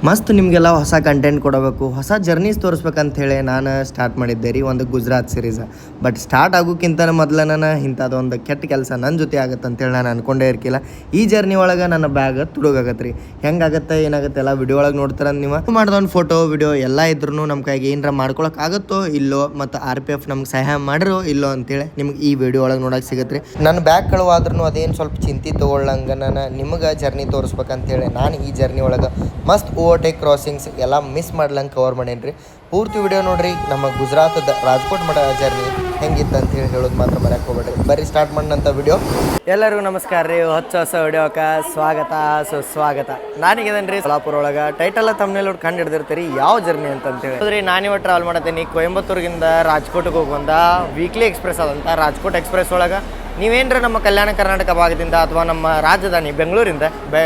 ಮಸ್ತ್ ನಿಮಗೆಲ್ಲ ಹೊಸ ಕಂಟೆಂಟ್ ಕೊಡಬೇಕು, ಹೊಸ ಜರ್ನೀಸ್ ತೋರಿಸ್ಬೇಕಂತ ಹೇಳಿ ನಾನು ಸ್ಟಾರ್ಟ್ ಮಾಡಿದ್ದೆ ರೀ ಒಂದು ಗುಜರಾತ್ ಸೀರೀಸ್. ಬಟ್ ಸ್ಟಾರ್ಟ್ ಆಗೋಕ್ಕಿಂತ ಮೊದಲು ನಾನು ಇಂಥದ್ದೊಂದು ಕೆಟ್ಟ ಕೆಲಸ ನನ್ನ ಜೊತೆ ಆಗುತ್ತೆ ಅಂತೇಳಿ ನಾನು ಅನ್ಕೊಂಡೇ ಇರ್ಕಿಲ್ಲ. ಈ ಜರ್ನಿ ಒಳಗೆ ನನ್ನ ಬ್ಯಾಗ್ ತುಡುಗಾಗತ್ತೆ ರೀ. ಹೆಂಗಾಗತ್ತೆ ಏನಾಗುತ್ತೆ ಎಲ್ಲ ವಿಡಿಯೋ ಒಳಗೆ ನೋಡ್ತಾರೆ. ನೀವು ಮಾಡಿದೊಂದು ಫೋಟೋ ವಿಡಿಯೋ ಎಲ್ಲ ಇದ್ರೂ ನಮ್ಮ ಕೈಗೆ ಏನರ ಮಾಡ್ಕೊಳಕ್ಕೆ ಆಗುತ್ತೋ ಇಲ್ಲೋ, ಮತ್ತು RPF ನಮ್ಗೆ ಸಹಾಯ ಮಾಡಿರೋ ಇಲ್ಲೋ ಅಂತೇಳಿ ನಿಮ್ಗೆ ಈ ವಿಡಿಯೋ ಒಳಗೆ ನೋಡೋಕೆ ಸಿಗುತ್ತೆ ರೀ. ನನ್ನ ಬ್ಯಾಗ್ ಕಳುವಾದ್ರೂ ಅದೇನು ಸ್ವಲ್ಪ ಚಿಂತೆ ತೊಗೊಳ್ಳಂಗೆ ನಾನು ನಿಮಗೆ ಜರ್ನಿ ತೋರಿಸ್ಬೇಕಂತೇಳಿ ನಾನು ಈ ಜರ್ನಿ ಒಳಗೆ ಮಸ್ತ್ ಓವರ್ಟೇಕ್ ಕ್ರಾಸಿಂಗ್ಸ್ ಎಲ್ಲ ಮಿಸ್ ಮಾಡ್ಲಂಗೆ ಕವರ್ ಮಾಡೇನಿ ರೀ. ಪೂರ್ತಿ ವಿಡಿಯೋ ನೋಡ್ರಿ. ನಮ್ಮ ಗುಜರಾತದ ರಾಜ್ಕೋಟ್ ಮಠ ಜರ್ನಿ ಹೆಂಗಿತ್ತು ಅಂತ ಹೇಳೋದು ಮಾತ್ರ ಮರ್ಯಾಕೆ ಹೋಗ್ಬೇಡ್ರಿ. ಬರೀ ಸ್ಟಾರ್ಟ್ ಮಾಡಿದಂಥ ವಿಡಿಯೋ. ಎಲ್ಲರಿಗೂ ನಮಸ್ಕಾರ ರೀ. ಹೊಸ ವಿಡಿಯೋಕ್ಕೆ ಸ್ವಾಗತ ಸುಸ್ವಾಗತ. ನಾನೀಗಿದ್ದೇನೆ ರೀ ಸೋಲಾಪುರ ಒಳಗೆ. ಟೈಟಲ್ ತಮ್ಮನೇಲಿ ಕಂಡು ಹಿಡ್ದಿರ್ತೀರಿ ಯಾವ ಜರ್ನಿ ಅಂತೇಳಿ. ಹೌದ್ರಿ, ನಾನಿವತ್ತು ಟ್ರಾವೆಲ್ ಮಾಡತ್ತೀನಿ ಕೊಯಂಬತ್ತೂರಿಗಿಂದ ರಾಜ್ಕೋಟ್ಗೆ ಹೋಗುವಂಥ ವೀಕ್ಲಿ ಎಕ್ಸ್ಪ್ರೆಸ್ ಆದಂಥ ರಾಜ್ಕೋಟ್ ಎಕ್ಸ್ಪ್ರೆಸ್ ಒಳಗೆ ನೀವೇನ್ರಿ ನಮ್ಮ ಕಲ್ಯಾಣ ಕರ್ನಾಟಕ ಭಾಗದಿಂದ ಅಥವಾ ನಮ್ಮ ರಾಜಧಾನಿ ಬೆಂಗಳೂರಿಂದ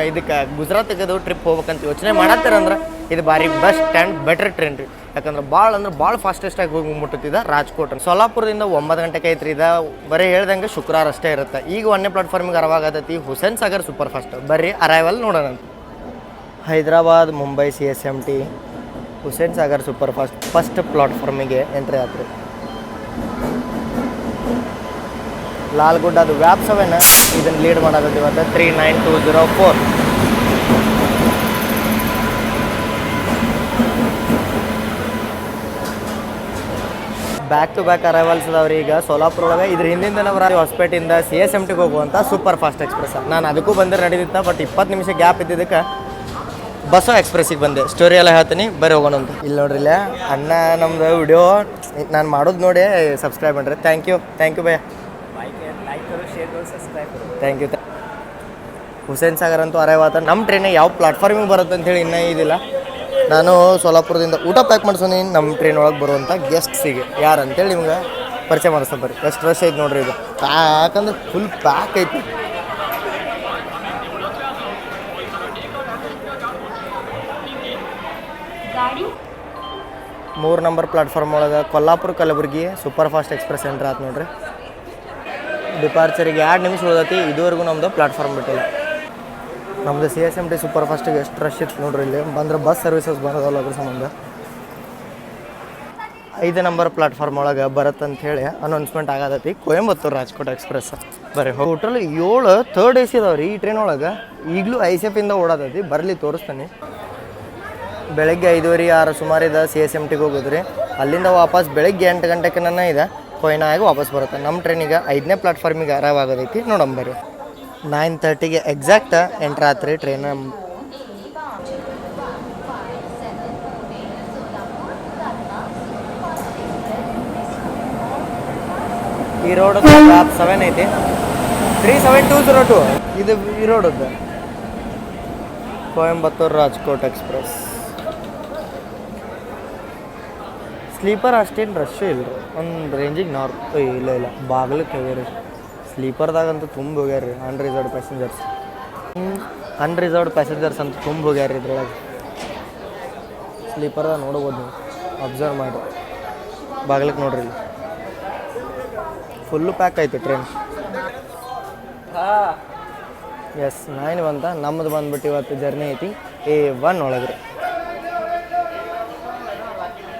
ಇದಕ್ಕೆ ಗುಜರಾತಿಗೆ ಟ್ರಿಪ್ ಹೋಗ್ಬೇಕಂತ ಯೋಚನೆ ಮಾಡತ್ತೀರಂದ್ರೆ ಇದು ಭಾರಿ ಬೆಸ್ಟ್ ಆ್ಯಂಡ್ ಬೆಟರ್ ಟ್ರೈನ್ ರೀ. ಯಾಕಂದ್ರೆ ಭಾಳ ಫಾಸ್ಟೆಸ್ಟಾಗಿ ಹೋಗಿ ಮುಟ್ಟುತ್ತಿದ್ದ ರಾಜ್ಕೋಟ್. ಸೋಲಾಪುರದಿಂದ 9 ಗಂಟೆಗೆ ಐತ್ರಿ. ಇದು ಬರೀ ಹೇಳ್ದಂಗೆ ಶುಕ್ರವಾರ ಅಷ್ಟೇ ಇರುತ್ತೆ. ಈಗ 1ನೇ ಪ್ಲಾಟ್ಫಾರ್ಮಿಗೆ ಅರವಾಗತೈತಿ ಹುಸೇನ್ ಸಾಗರ್ ಸೂಪರ್ ಫಾಸ್ಟ್. ಬರ್ರಿ ಅರೈವಲ್ ನೋಡೋಣ. Hyderabad Mumbai CSMT Hussain Sagar super fast ಪ್ಲಾಟ್ಫಾರ್ಮಿಗೆ ಎಂಟ್ರಿ ಆತ್ರಿ. ಲಾಲ್ಗುಡ್ ಅದು ವ್ಯಾಪ್ 7 ಇದನ್ನು ಲೀಡ್ ಮಾಡೋದು ಇವತ್ತು 39204. ಬ್ಯಾಕ್ ಟು ಬ್ಯಾಕ್ ಅರೈವಲ್ಸ್ ಅದಾವ್ರಿ. ಈಗ ಸೋಲಾಪುರ ಒಳಗೆ ಇದ್ರ ಹಿಂದಿಂದ ನಾವು ಹೊಸಪೇಟೆಯಿಂದ CSMTಗೆ ಹೋಗುವಂಥ ಸೂಪರ್ ಫಾಸ್ಟ್ ಎಕ್ಸ್ಪ್ರೆಸ್. ನಾನು ಅದಕ್ಕೂ ಬಂದರೆ ನಡೀತಿತ್ತ. ಬಟ್ 20 ನಿಮಿಷ ಗ್ಯಾಪ್ ಇದ್ದಿದ್ದಕ್ಕೆ ಬಸ್ಸೋ ಎಕ್ಸ್ಪ್ರೆಸ್ಸಿಗೆ ಬಂದೆ. ಸ್ಟೋರಿ ಎಲ್ಲ ಹೇಳ್ತೀನಿ, ಬರೀ ಹೋಗೋಣ ಅಂತ. ಇಲ್ಲಿ ನೋಡ್ರಿ, ಇಲ್ಲ ಅಣ್ಣ ನಮ್ಮದು ವಿಡಿಯೋ ನಾನು ಮಾಡೋದು ನೋಡಿ ಸಬ್ಸ್ಕ್ರೈಬ್ ಮಾಡ್ರಿ. ಥ್ಯಾಂಕ್ ಯು ಭಯ್ಯ. Thank you. ಹುಸೇನ್ ಸಾಗರ್ ಅಂತೂ ಅರೈವಾತ. ನಮ್ಮ ಟ್ರೈನ್ ಯಾವ ಪ್ಲಾಟ್ಫಾರ್ಮಿಗೆ ಬರುತ್ತೆ ಅಂತೇಳಿ ಇನ್ನೂ ಇದಿಲ್ಲ. ನಾನು ಸೋಲಾಪುರದಿಂದ ಊಟ ಪ್ಯಾಕ್ ಮಾಡ್ಸೋನಿ ನಮ್ಮ ಟ್ರೈನ್ ಒಳಗೆ ಬರುವಂಥ ಗೆಸ್ಟ್ಸಿಗೆ ಯಾರು ಅಂತೇಳಿ ನಿಮ್ಗೆ ಪರಿಚಯ ಮಾಡಿಸ್ತಾ ಬರ್ರಿ. ಎಷ್ಟು ರಶ್ ಐತೆ ನೋಡ್ರಿ. ಇದು ಯಾಕಂದ್ರೆ ಫುಲ್ ಪ್ಯಾಕ್ ಐತಿ. ಮೂರು ನಂಬರ್ ಪ್ಲಾಟ್ಫಾರ್ಮ್ ಒಳಗೆ Kolhapur Kalaburagi super fast express entry ಆಯ್ತು ನೋಡ್ರಿ. ಡಿಪಾರ್ಚರಿಗೆ 2 ನಿಮಿಷ ಉಳಿದೈತಿ. ಇದುವರೆಗೂ ನಮ್ಮದು ಪ್ಲಾಟ್ಫಾರ್ಮ್ ಬಿಟ್ಟಿಲ್ಲ. ನಮ್ಮದು CSMT ಸೂಪರ್ ಫಾಸ್ಟಿಗೆ ಎಷ್ಟು ರಶ್ ಇತ್ತು ನೋಡ್ರಿ. ಇಲ್ಲಿ ಬಂದ್ರೆ ಬಸ್ ಸರ್ವಿಸಸ್ ಬರೋದಲ್ಲ ಅದ್ರ ಸಂಬಂಧ 5 ನಂಬರ್ ಪ್ಲಾಟ್ಫಾರ್ಮ್ ಒಳಗೆ ಬರುತ್ತಂತ ಹೇಳಿ ಅನೌನ್ಸ್ಮೆಂಟ್ ಆಗತೈತಿ. ಕೊಯಂಬತ್ತೂರು ರಾಜ್ಕೋಟ್ ಎಕ್ಸ್ಪ್ರೆಸ್ ಬರ್ರಿ. ಟೋಟಲ್ 7 ಥರ್ಡ್ AC ಇದಾವೆ ರೀ ಈ ಟ್ರೈನ್ ಒಳಗೆ. ಈಗಲೂ ICFಯಿಂದ ಓಡಾತೈತಿ. ಬರಲಿ ತೋರಿಸ್ತಾನೆ. ಬೆಳಗ್ಗೆ 5:30 6 ಸುಮಾರಿದ CSMTಗೆ ಹೋಗೋದ್ರಿ. ಅಲ್ಲಿಂದ ವಾಪಸ್ ಬೆಳಗ್ಗೆ 8 ಗಂಟೆಗೆ ನನ್ನ ಇದೆ ಕೊಯ್ನಾ ಆಗಿ ವಾಪಸ್ ಬರುತ್ತೆ. ನಮ್ಮ ಟ್ರೈನಿಗೆ 5ನೇ ಪ್ಲಾಟ್ಫಾರ್ಮಿಗೆ ಅರೈವ್ ಆಗೋದೈತಿ. ನೋಡಂಬರಿ 9:30ಗೆ ಎಕ್ಸಾಕ್ಟ್ ಎಂಟ್ರ್ ಆತ್ರಿ ಟ್ರೈನ್. ಈ ರೋಡ್ 7 ಐತಿ 37202. ಇದು ಈ ರೋಡದ್ದು ಕೊಯಂಬತ್ತೂರು ರಾಜ್ಕೋಟ್ ಎಕ್ಸ್ಪ್ರೆಸ್. ಸ್ಲೀಪರ್ ಅಷ್ಟೇನು ರಶ್ಶು ಇಲ್ಲ ರೀ. ಒಂದು ರೇಂಜಿಗೆ ಇಲ್ಲ ಬಾಗಿಲಕ್ಕೆ ಹೋಗ್ಯಾರಿ. ಸ್ಲೀಪರ್ದಾಗಂತೂ ತುಂಬ ಹೋಗ್ಯಾರ ರೀ. ಅನ್ರಿಸರ್ವ್ಡ್ ಪ್ಯಾಸೆಂಜರ್ಸ್ ಅಂತ ತುಂಬ ಹೋಗ್ಯಾರ ಇದ್ರೊಳಗೆ. ಸ್ಲೀಪರ್ದಾಗ ನೋಡ್ಬೋದು ನೀವು, ಅಬ್ಸರ್ವ್ ಮಾಡಿ. ಬಾಗಿಲಕ್ಕೆ ನೋಡ್ರಿ, ಇಲ್ಲಿ ಫುಲ್ಲು ಪ್ಯಾಕ್ ಐತೆ ಟ್ರೈನ್. ಎಸ್ 9 ಬಂತ. ನಮ್ಮದು ಬಂದ್ಬಿಟ್ಟು ಇವತ್ತು ಜರ್ನಿ ಐತಿ A1 ಒಳಗೆ ರೀ.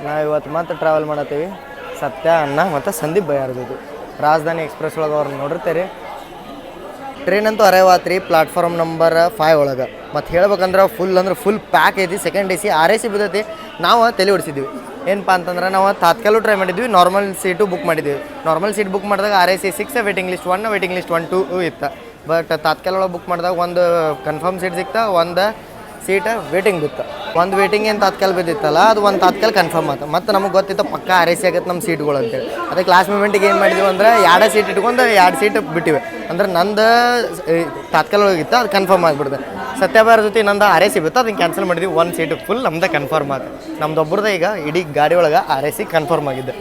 ನಾವು ಇವತ್ತು ಮತ್ತೆ ಟ್ರಾವೆಲ್ ಮಾಡತ್ತೀವಿ ಸತ್ಯ ಅಣ್ಣ ಮತ್ತು ಸಂದೀಪ್ ಭಯ್ಯಾರ ಜೊತೆ. ರಾಜಧಾನಿ ಎಕ್ಸ್ಪ್ರೆಸ್ ಒಳಗೆ ಅವ್ರನ್ನ ನೋಡಿರ್ತೀರಿ. ಟ್ರೈನ್ ಅಂತೂ ಅರೈವ್ ಆತ್ರಿ ಪ್ಲಾಟ್ಫಾರ್ಮ್ ನಂಬರ್ 5 ಒಳಗೆ. ಮತ್ತು ಹೇಳ್ಬೇಕಂದ್ರೆ ಫುಲ್ ಪ್ಯಾಕ್ ಐತಿ. Second AC RAC ಬಿದ್ದೈತಿ. ನಾವು ತಲೆ ಹೊಡಿಸಿದ್ವಿ. ಏನಪ್ಪ ಅಂತಂದ್ರೆ ನಾವು ತಾತ್ಕಾಲು ಟ್ರೈ ಮಾಡಿದ್ವಿ, ನಾರ್ಮಲ್ ಸೀಟು ಬುಕ್ ಮಾಡಿದ್ವಿ. ನಾರ್ಮಲ್ ಸೀಟ್ ಬುಕ್ ಮಾಡಿದಾಗ RAC 6 waiting list 1 waiting list 1 2 ಇತ್ತು. ಬಟ್ ತಾತ್ಕಾಲ ಒಳಗೆ ಬುಕ್ ಮಾಡಿದಾಗ ಒಂದು ಕನ್ಫರ್ಮ್ ಸೀಟ್ ಸಿಕ್ತಾ, ಒಂದು ಸೀಟ್ ವೇಟಿಂಗ್ ಬಿತ್ತು. ಒಂದು ವೇಟಿಂಗ್ ಏನು ತಾತ್ಕಾಲ ಬಿದ್ದಿತ್ತಲ್ಲ, ಅದು ಒಂದು ತಾತ್ಕಾಲ ಕನ್ಫರ್ಮ್ ಆಯ್ತು. ಮತ್ತು ನಮಗೆ ಗೊತ್ತಿತ್ತು ಪಕ್ಕ RAC ಆಗತ್ತೆ ನಮ್ಮ ಸೀಟ್ಗಳು ಅಂತೇಳಿ. ಅದಕ್ಕೆ ಲಾಸ್ಟ್ ಮೂಮೆಂಟಿಗೆ ಏನು ಮಾಡಿದ್ವಿ ಅಂದ್ರೆ 2 ಸೀಟ್ ಇಟ್ಕೊಂಡು 2 ಸೀಟ್ ಬಿಟ್ಟಿವೆ. ಅಂದ್ರೆ ನಂದು ತಾತ್ಕಾಲ ಒಳಗಿತ್ತು, ಅದು ಕನ್ಫರ್ಮ್ ಆಗಿಬಿಡ್ದೆ. ಸತ್ಯಭಾರ ಜೊತೆ ನಂದು RAC ಬಿತ್ತು, ಅದನ್ನು ಕ್ಯಾನ್ಸಲ್ ಮಾಡಿದ್ವಿ. 1 ಸೀಟ್ ಫುಲ್ ನಮ್ದು ಕನ್ಫರ್ಮ್ ಆಯ್ತು. ನಮ್ದು ಒಬ್ಬರದ್ದು ಈಗ ಇಡೀ ಗಾಡಿ ಒಳಗೆ RAC ಕನ್ಫರ್ಮ್ ಆಗಿದೆ.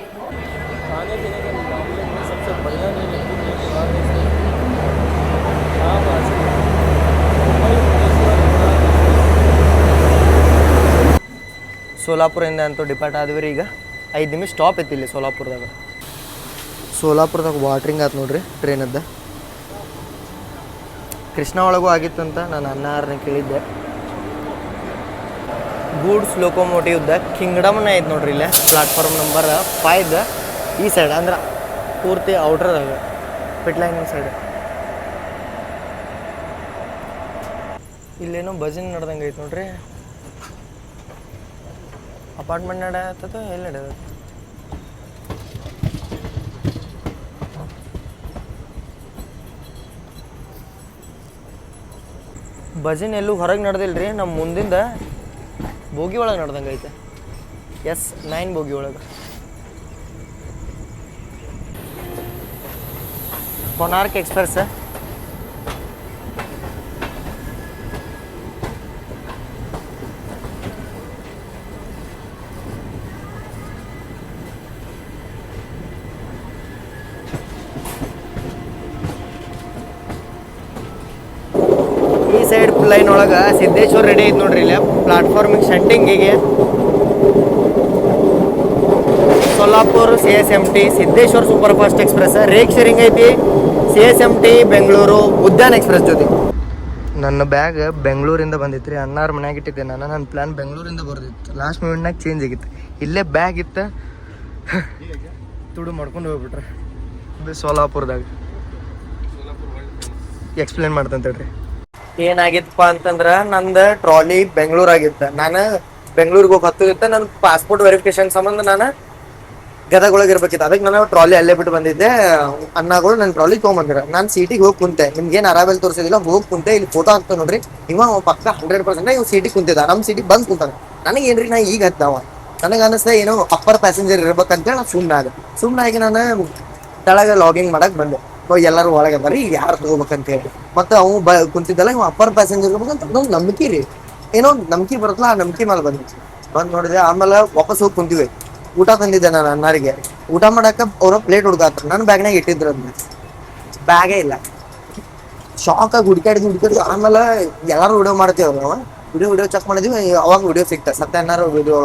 ಸೋಲಾಪುರದಿಂದ ಅಂತೂ ಡಿಪಾರ್ಟ್ ಆದ್ವಿ. ಈಗ 5 ನಿಮಿಷ ಸ್ಟಾಪ್ ಇತ್ತು ಇಲ್ಲಿ ಸೋಲಾಪುರದಾಗ ವಾಟ್ರಿಂಗ್ ಆಯ್ತು ನೋಡ್ರಿ ಟ್ರೈನದ್ದು. ಕೃಷ್ಣ ಒಳಗೂ ಆಗಿತ್ತಂತ ನಾನು ಅನ್ನಾರನ್ನ ಕೇಳಿದ್ದೆ. ಗೂಡ್ಸ್ ಲೋಕೋಮೋಟಿವ್ದ ಕಿಂಗ್ಡಮ್ನ ಐತೆ ನೋಡ್ರಿ ಇಲ್ಲೇ ಪ್ಲಾಟ್ಫಾರ್ಮ್ ನಂಬರ್ 5 ಈ ಸೈಡ್ ಅಂದ್ರೆ ಪೂರ್ತಿ ಔಟ್ರದಾಗ ಪಿಟ್ ಲೈನಿಂಗ್ ಸೈಡ್. ಇಲ್ಲೇನೋ ಭಜನ್ ನಡ್ದಂಗೆ ಐತೆ ನೋಡ್ರಿ. ಅಪಾರ್ಟ್ಮೆಂಟ್ ನಡೆಯತ್ತ ಎಲ್ಲಿ ನಡೆಯತ್ತ? ಭಜನ್ ಎಲ್ಲೂ ಹೊರಗೆ ನಡೆದಿಲ್ಲ ರೀ. ನಮ್ಮ ಮುಂದಿಂದ ಬೋಗಿ ಒಳಗೆ ನಡ್ದಂಗೆ ಐತೆ. S9 ಬೋಗಿ ಒಳಗೆ. ಕೊನಾರ್ಕ್ ಎಕ್ಸ್ಪ್ರೆಸ್ ಈ ಸೈಡ್ ಲೈನ್ ಒಳಗೆ ಸಿದ್ದೇಶ್ವರ ರೆಡಿ ಐತೆ ನೋಡ್ರಿ ಇಲ್ಲ ಪ್ಲಾಟ್ಫಾರ್ಮಿಗೆ ಶಂಟಿಂಗಿಗೆ. Solapur CSMT Siddheshwar super fast express rake sharing ಐತಿ. CSMT ಬೆಂಗಳೂರು ಉದ್ಯಾನ ಎಕ್ಸ್ಪ್ರೆಸ್ ಜೊತೆ. ನನ್ನ ಬ್ಯಾಗ್ ಬೆಂಗಳೂರಿಂದ ಬಂದಿತ್ತು ರೀ. ಅಣ್ಣಾರ ಮನ್ಯಾಗ ಇಟ್ಟಿದ್ದೆ ನಾನು. ನನ್ನ ಪ್ಲ್ಯಾನ್ ಬೆಂಗಳೂರಿಂದ ಬರ್ದಿತ್ತು. ಲಾಸ್ಟ್ ಮೂಮೆಂಟ್ನಾಗ ಚೇಂಜ್ ಆಗಿತ್ತು. ಇಲ್ಲೇ ಬ್ಯಾಗ್ ಇತ್ತು, ತುಡು ಮಾಡ್ಕೊಂಡು ಹೋಗ್ಬಿಟ್ರೆ ಸೋಲಾಪುರದಾಗ. ಎಕ್ಸ್ಪ್ಲೇನ್ ಮಾಡ್ತಂತ ಹೇಳ್ರಿ ಏನಾಗಿತ್ತಪ್ಪ ಅಂತಂದ್ರೆ ನಂದು ಟ್ರಾಲಿ ಬೆಂಗಳೂರಾಗಿತ್ತು. ನಾನು ಬೆಂಗಳೂರಿಗೆ ಹೋಗಿ ಹತ್ತಿತ್ತು. ನನ್ನ ಪಾಸ್ಪೋರ್ಟ್ ವೆರಿಫಿಕೇಶನ್ ಸಂಬಂಧ ನಾನು ಗದಗೊಳಗೆ ಇರ್ಬೇಕಿತ್ತು. ಅದಕ್ಕೆ ನಾನು ಟ್ರಾಲಿ ಅಲ್ಲೇ ಬಿಟ್ಟು ಬಂದಿದ್ದೆ. ಅಣ್ಣಗಳು ನನ್ನ ಟ್ರಾಲಿ ತೊಗೊಂಬಂದಿರ. ನಾನು ಸೀಟಿಗೆ ಹೋಗಿ ಕುಂತೆ. ನಿಮ್ಗೇನು ಅರಾವೆಲ್ ತೋರಿಸಿದಿಲ್ಲ, ಹೋಗಿ ಕುಂತೆ. ಇಲ್ಲಿ ಫೋಟೋ ಹಾಕ್ತಾ ನೋಡ್ರಿ. ಇವ ಪಕ್ಕ 100% ಇವ್ ಸೀಟಿಗೆ ಕುಂತಿದ್ದ. ನಮ್ಮ ಸೀಟಿಗೆ ಬಂದು ಕುಂತಾನೆ. ನನಗೇನ್ರಿ ನಾ ಈಗ ಹತ್ತಾವ ನನಗೆ ಅನಿಸ್ದೆ ಏನೋ ಅಪ್ಪರ್ ಪ್ಯಾಸೆಂಜರ್ ಇರ್ಬೇಕಂತೇಳಿ ನಾನು ಸುಮ್ಮನಾಗಿ ನಾನು ತೆಳಗೆ ಲಾಗಿಂಗ್ ಮಾಡಕ್ಕೆ ಬಂದೆ. ಎಲ್ಲರೂ ಒಳಗೆ ಬರ್ರಿ ಯಾರು ತಗೋಬೇಕಂತೇಳಿ. ಮತ್ತೆ ಅವು ಕುಂತಿದ್ದಲ್ಲ ಇವ್ ಅಪ್ಪರ್ ಪ್ಯಾಸೆಂಜರ್ ಇರ್ಬೇಕಂತ ನಮ್ಗೆ ನಂಬಿಕೆ ರೀ. ಏನೋ ನಂಬಿಕೆ ಬರುತ್ತಲ್ಲ, ಆ ನಂಬಿಕೆ ಮೇಲೆ ಬಂದು ನೋಡಿದೆ. ಆಮೇಲೆ ವಾಪಸ್ ಹೋಗಿ ಕುಂತೀವಿ. ಊಟ ತಂದಿದ್ದೆ ನಾನು ಅಣ್ಣಾರಿಗೆ. ಊಟ ಮಾಡಕ್ಕೆ ಅವ್ರ ಪ್ಲೇಟ್ ಹುಡುಕಾತ್ರ. ನನ್ನ ಬ್ಯಾಗ್ನಾಗ ಇಟ್ಟಿದ್ರು ಅದನ್ನ. ಬ್ಯಾಗೇ ಇಲ್ಲ. ಶಾಕ್ ಆಗಿ ಹುಡುಕಾಡಿದ್ವಿ. ಆಮೇಲೆ ಎಲ್ಲಾರು ವಿಡಿಯೋ ಮಾಡ್ತೀವಿ. ನಾವು ವಿಡಿಯೋ ಚೆಕ್ ಮಾಡಿದ್ವಿ. ಅವಾಗ ವಿಡಿಯೋ ಸಿಕ್ತ. ಸತ್ಯನಾರು ವಿಡಿಯೋ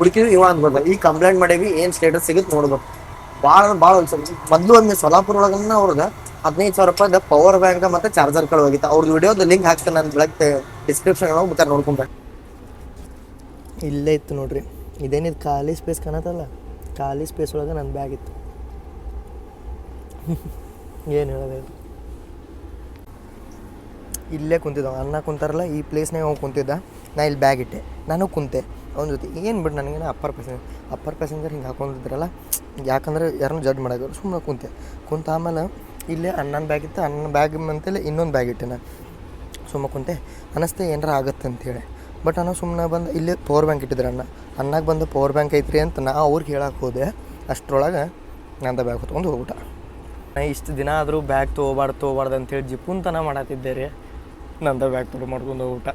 ಹುಡುಕಿದ್ವಿ. ಇವ ಅಂದ್ಬೋದು ಈಗ ಕಂಪ್ಲೇಂಟ್ ಮಾಡೇವಿ, ಏನ್ ಸ್ಟೇಟಸ್ ಸಿಗುತ್ತೆ ನೋಡ್ಬೇಕು. ಭಾಳ ಮೊದಲು ಒಮ್ಮೆ ಸೊಲ್ಲಾಪುರ ಒಳಗನ್ನ ಅವ್ರದ್ದು 15,000 ರೂಪಾಯಿದ ಪವರ್ ಬ್ಯಾಂಕ್ ಮತ್ತೆ ಚಾರ್ಜರ್ಗಳು ಹೋಗಿತ್ತು. ಅವ್ರದ್ದು ವಿಡಿಯೋದ ಲಿಂಕ್ ಹಾಕ್ತಾನೆ ನಾನು ಬೆಳಗ್ಗೆ ಡಿಸ್ಕ್ರಿಪ್ಷನ್ ಬೇಕಾದ್ರೆ ನೋಡ್ಕೊಂಡೆ. ಇಲ್ಲೇ ಇತ್ತು ನೋಡ್ರಿ. ಇದೇನಿದು ಖಾಲಿ ಸ್ಪೇಸ್ ಕಾಣತ್ತಲ್ಲ, ಖಾಲಿ ಸ್ಪೇಸ್ ಒಳಗೆ ನನ್ನ ಬ್ಯಾಗ್ ಇತ್ತು. ಏನು ಹೇಳೋದು, ಇಲ್ಲೇ ಕುಂತಿದ್ದ ಅಣ್ಣ ಕುಂತಾರಲ್ಲ ಈ ಪ್ಲೇಸ್ನಾಗ ಅವ್ನು ಕುಂತಿದ್ದ. ನಾ ಇಲ್ಲಿ ಬ್ಯಾಗ್ ಇಟ್ಟೆ, ನಾನು ಕುಂತೆ ಅವ್ನ ಜೊತೆ. ಏನು ಬಿಟ್ಟು ನನಗೇನು ಅಪ್ಪರ್ ಪ್ಯಾಸೆಂಜರ್ ಹಿಂಗೆ ಹಾಕೊಂಡಿದ್ರಲ್ಲ, ಯಾಕಂದ್ರೆ ಯಾರನ್ನೂ ಜಡ್ಜ್ ಮಾಡೋರು. ಸುಮ್ಮನೆ ಕುಂತ ಆಮೇಲೆ ಇಲ್ಲೇ ಅಣ್ಣನ ಬ್ಯಾಗ್ ಇತ್ತು. ಅಣ್ಣನ ಬ್ಯಾಗ್ ಅಂತೇಳಿ ಇನ್ನೊಂದು ಬ್ಯಾಗ್ ಇಟ್ಟೆ. ನಾನು ಸುಮ್ಮನೆ ಕುಂತೆ. ಅನ್ನಿಸ್ತೆ ಏನಾರ ಆಗುತ್ತೆ ಅಂತೇಳಿ. ಬಟ್ ನಾನು ಸುಮ್ಮನೆ ಬಂದು ಇಲ್ಲೇ ಪವರ್ ಬ್ಯಾಂಕ್ ಇಟ್ಟಿದ್ರೆ ಅಣ್ಣಾಗ ಬಂದು ಪವರ್ ಬ್ಯಾಂಕ್ ಐತ್ರಿ ಅಂತ ನಾ ಅವ್ರಿಗೆ ಹೇಳಕ್ಕೆ ಹೋದೆ. ಅಷ್ಟರೊಳಗೆ ನಂದ ಬ್ಯಾಗ್ ಹೊತ್ಕೊಂಡು ಹೋಗ್ಬಿಟ್ಟ. ನಾ ಇಷ್ಟು ದಿನ ಆದರೂ ಬ್ಯಾಗ್ ತೊಗೋಬಾರ್ದು ಅಂತೇಳಿ ಜಿಪ್ಪುಂತನ ಮಾಡತ್ತಿದ್ದೆ ರೀ. ನಂದ ಬ್ಯಾಗ್ ಮಾಡ್ಕೊಂಡು ಹೋಗ್ಬಿಟ್ಟ.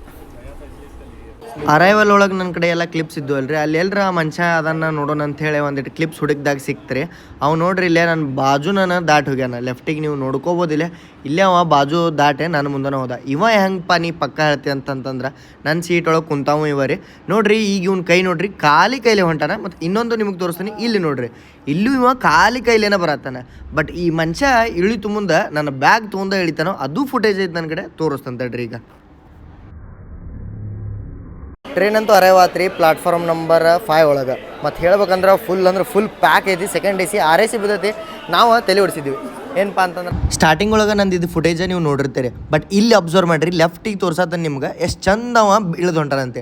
ಅರೈವಲ್ ಒಳಗೆ ನನ್ನ ಕಡೆ ಎಲ್ಲ ಕ್ಲಿಪ್ಸ್ ಇದ್ದು ಅಲ್ರಿ. ಅಲ್ಲಿ ಎಲ್ಲರ ಮನುಷ್ಯ ಅದನ್ನು ನೋಡೋಣ ಅಂಥೇಳಿ ಒಂದಿಟ್ಟು ಕ್ಲಿಪ್ಸ್ ಹುಡುಕ್ದಾಗ ಸಿಕ್ತ್ರಿ. ಅವು ನೋಡ್ರಿ ಇಲ್ಲೇ ನನ್ನ ಬಾಜು ನಾನು ದಾಟ್ ಹೋಗ್ಯಾನ. ಲೆಫ್ಟಿಗೆ ನೀವು ನೋಡ್ಕೋಬೋದಿಲ್ಲ. ಇಲ್ಲೇ ಅವ ಬಾಜು ದಾಟೆ ನಾನು ಮುಂದೆ ಹೋದ. ಇವ ಹೆಂಗಪ್ಪ ನೀ ಪಕ್ಕ ಹೇಳ್ತಿ ಅಂತಂತಂದ್ರೆ ನನ್ನ ಸೀಟ್ ಒಳಗೆ ಕುಂತಾವು ಇವ ರೀ. ನೋಡ್ರಿ ಈಗ ಇವ್ನ ಕೈ ನೋಡ್ರಿ ಖಾಲಿ ಕೈಲೇ ಹೊಂಟಾನ. ಮತ್ತು ಇನ್ನೊಂದು ನಿಮಗೆ ತೋರಿಸ್ತೀನಿ. ಇಲ್ಲಿ ನೋಡ್ರಿ, ಇಲ್ಲೂ ಇವ ಖಾಲಿ ಕೈಲೇನ ಬರತ್ತಾನೆ. ಬಟ್ ಈ ಮನುಷ್ಯ ಇಳಿತು ಮುಂದೆ ನನ್ನ ಬ್ಯಾಗ್ ತೊಗೊಂಡ ಇಳಿತಾನೋ ಅದು ಫುಟೇಜ್ ಐತೆ ನನ್ನ ಕಡೆ ತೋರಿಸ್ತಂತ ಹೇಳ್ರಿ. ಈಗ ಟ್ರೈನ್ ಅಂತೂ ಅರೈವ್ ಆತ್ರಿ ಪ್ಲಾಟ್ಫಾರ್ಮ್ ನಂಬರ್ 5 ಒಳಗೆ. ಮತ್ತು ಹೇಳ್ಬೇಕಂದ್ರೆ ಫುಲ್ ಪ್ಯಾಕ್ ಐತಿ. Second AC RAC ಬಿದ್ದೈತಿ. ನಾವು ತಲೆ ಹೊಡಿಸಿದ್ವಿ. ಏನಪ್ಪ ಅಂತಂದ್ರೆ ಸ್ಟಾರ್ಟಿಂಗ್ ಒಳಗೆ ನಂದು ಇದು ಫುಟೇಜ ನೀವು ನೋಡಿರ್ತೀರಿ. ಬಟ್ ಇಲ್ಲಿ ಅಬ್ಸರ್ವ್ ಮಾಡಿರಿ, ಲೆಫ್ಟಿಗೆ ತೋರ್ಸತ್ತ ನಿಮ್ಗೆ ಎಷ್ಟು ಚಂದ ಅವ ಇಳಿದು ಹೊಂಟಾನಂತೆ.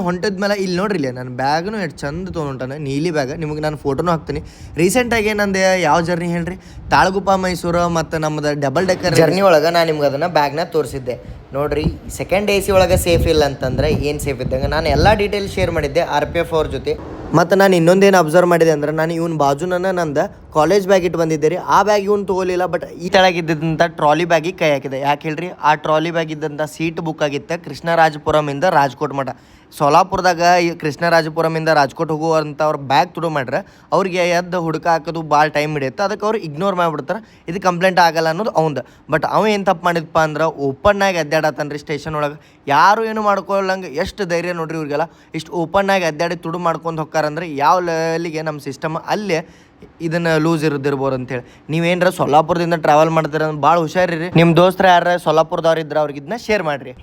ಹೊಂಟದ್ಮೇಲೆ ಇಲ್ಲಿ ನೋಡ್ರಿ, ಇಲ್ಲಿ ನನ್ನ ಬ್ಯಾಗ್ನು ಎಷ್ಟು ಚಂದ ತೊಗೊಂಡಾನೆ. ನೀಲಿ ಬ್ಯಾಗ್. ನಿಮಗೆ ನಾನು ಫೋಟೋನು ಹಾಕ್ತೀನಿ. ರೀಸೆಂಟಾಗಿ ನಂದು ಯಾವ ಜರ್ನಿ ಹೇಳ್ರಿ, ತಾಳಗುಪ್ಪ ಮೈಸೂರು ಮತ್ತು ನಮ್ಮದು ಡಬಲ್ ಡೆಕ್ಕರ್ ಜರ್ನಿ ಒಳಗೆ ನಾನು ನಿಮ್ಗೆ ಅದನ್ನು ಬ್ಯಾಗ್ನ ತೋರಿಸಿದ್ದೆ. ನೋಡ್ರಿ ಸೆಕೆಂಡ್ AC ಒಳಗೆ ಸೇಫ್ ಇಲ್ಲ ಅಂತಂದ್ರೆ ಏನು ಸೇಫ್ ಇದ್ದಂಗೆ ನಾನು ಎಲ್ಲ ಡೀಟೇಲ್ಸ್ ಶೇರ್ ಮಾಡಿದ್ದೆ RPF ಅವ್ರ ಜೊತೆ. ಮತ್ತು ನಾನು ಇನ್ನೊಂದೇನು ಅಬ್ಸರ್ವ್ ಮಾಡಿದೆ ಅಂದ್ರೆ, ನಾನು ಇವ್ನ ಬಾಜುನ ನಂದು ಕಾಲೇಜ್ ಬ್ಯಾಗ್ ಇಟ್ಟು ಬಂದಿದ್ದೆ ರೀ. ಆ ಬ್ಯಾಗ್ ಇವ್ನು ತೊಗೊಲಿಲ್ಲ. ಬಟ್ ಈ ತೆಳಗಿದ್ದಂಥ ಟ್ರಾಲಿ ಬ್ಯಾಗಿಗೆ ಕೈ ಹಾಕಿದೆ. ಯಾಕೆ ಹೇಳ್ರಿ, ಆ ಟ್ರಾಲಿ ಬ್ಯಾಗ್ ಇದ್ದಂಥ ಸೀಟ್ ಬುಕ್ ಆಗಿತ್ತು ಕೃಷ್ಣರಾಜಪುರಮಿಂದ ರಾಜ್ಕೋಟ್ ಮಠ. ಸೋಲಾಪುರದಾಗ ಕೃಷ್ಣರಾಜಪುರಮಿಂದ ರಾಜ್ಕೋಟ್ ಹೋಗುವಂಥ ಅವ್ರ ಬ್ಯಾಗ್ ತುಡು ಮಾಡ್ರೆ ಅವ್ರಿಗೆ ಎದ್ದು ಹುಡುಕ ಹಾಕೋದು ಭಾಳ ಟೈಮ್ ಹಿಡಿಯುತ್ತೆ. ಅದಕ್ಕೆ ಅವ್ರು ಇಗ್ನೋರ್ ಮಾಡಿಬಿಡ್ತಾರೆ. ಇದು ಕಂಪ್ಲೇಂಟ್ ಆಗಲ್ಲ ಅನ್ನೋದು ಅವಂದು. ಬಟ್ ಅವ ಏನು ತಪ್ಪು ಮಾಡಿದಪ್ಪ ಅಂದ್ರೆ ಓಪನ್ನಾಗಿ ಅಡ್ಡಾಡತ್ತಾನ ರೀ ಸ್ಟೇಷನ್ ಒಳಗೆ. ಯಾರು ಏನು ಮಾಡ್ಕೊಳ್ಳಂಗೆ ಎಷ್ಟು ಧೈರ್ಯ ನೋಡ್ರಿ ಇವ್ರಿಗೆಲ್ಲ. ಇಷ್ಟು ಓಪನ್ನಾಗಿ ಅಡ್ಡಾಡಿ ತುಡು ಮಾಡ್ಕೊಂಡು ಹೋಗ್ಕಾರಂದ್ರೆ ಯಾವ ಲೆವೆಲಿಗೆ ನಮ್ಮ ಸಿಸ್ಟಮ್ ಅಲ್ಲೇ ಇದನ್ನು ಲೂಸ್ ಇರ್ಬೋದು ಅಂತೇಳಿ. ನೀವೇನಾರ ಸೊಲ್ಲಾಪುರದಿಂದ ಟ್ರಾವೆಲ್ ಮಾಡ್ತೀರ ಭಾಳ ಹುಷಾರಿರಿ. ನಿಮ್ಮ ದೋಸ್ತರ ಯಾರು ಸೊಲ್ಲಾಪುರದವ್ರು ಇದ್ರೆ ಅವ್ರಿಗೆ ಇದನ್ನ ಶೇರ್ ಮಾಡಿರಿ.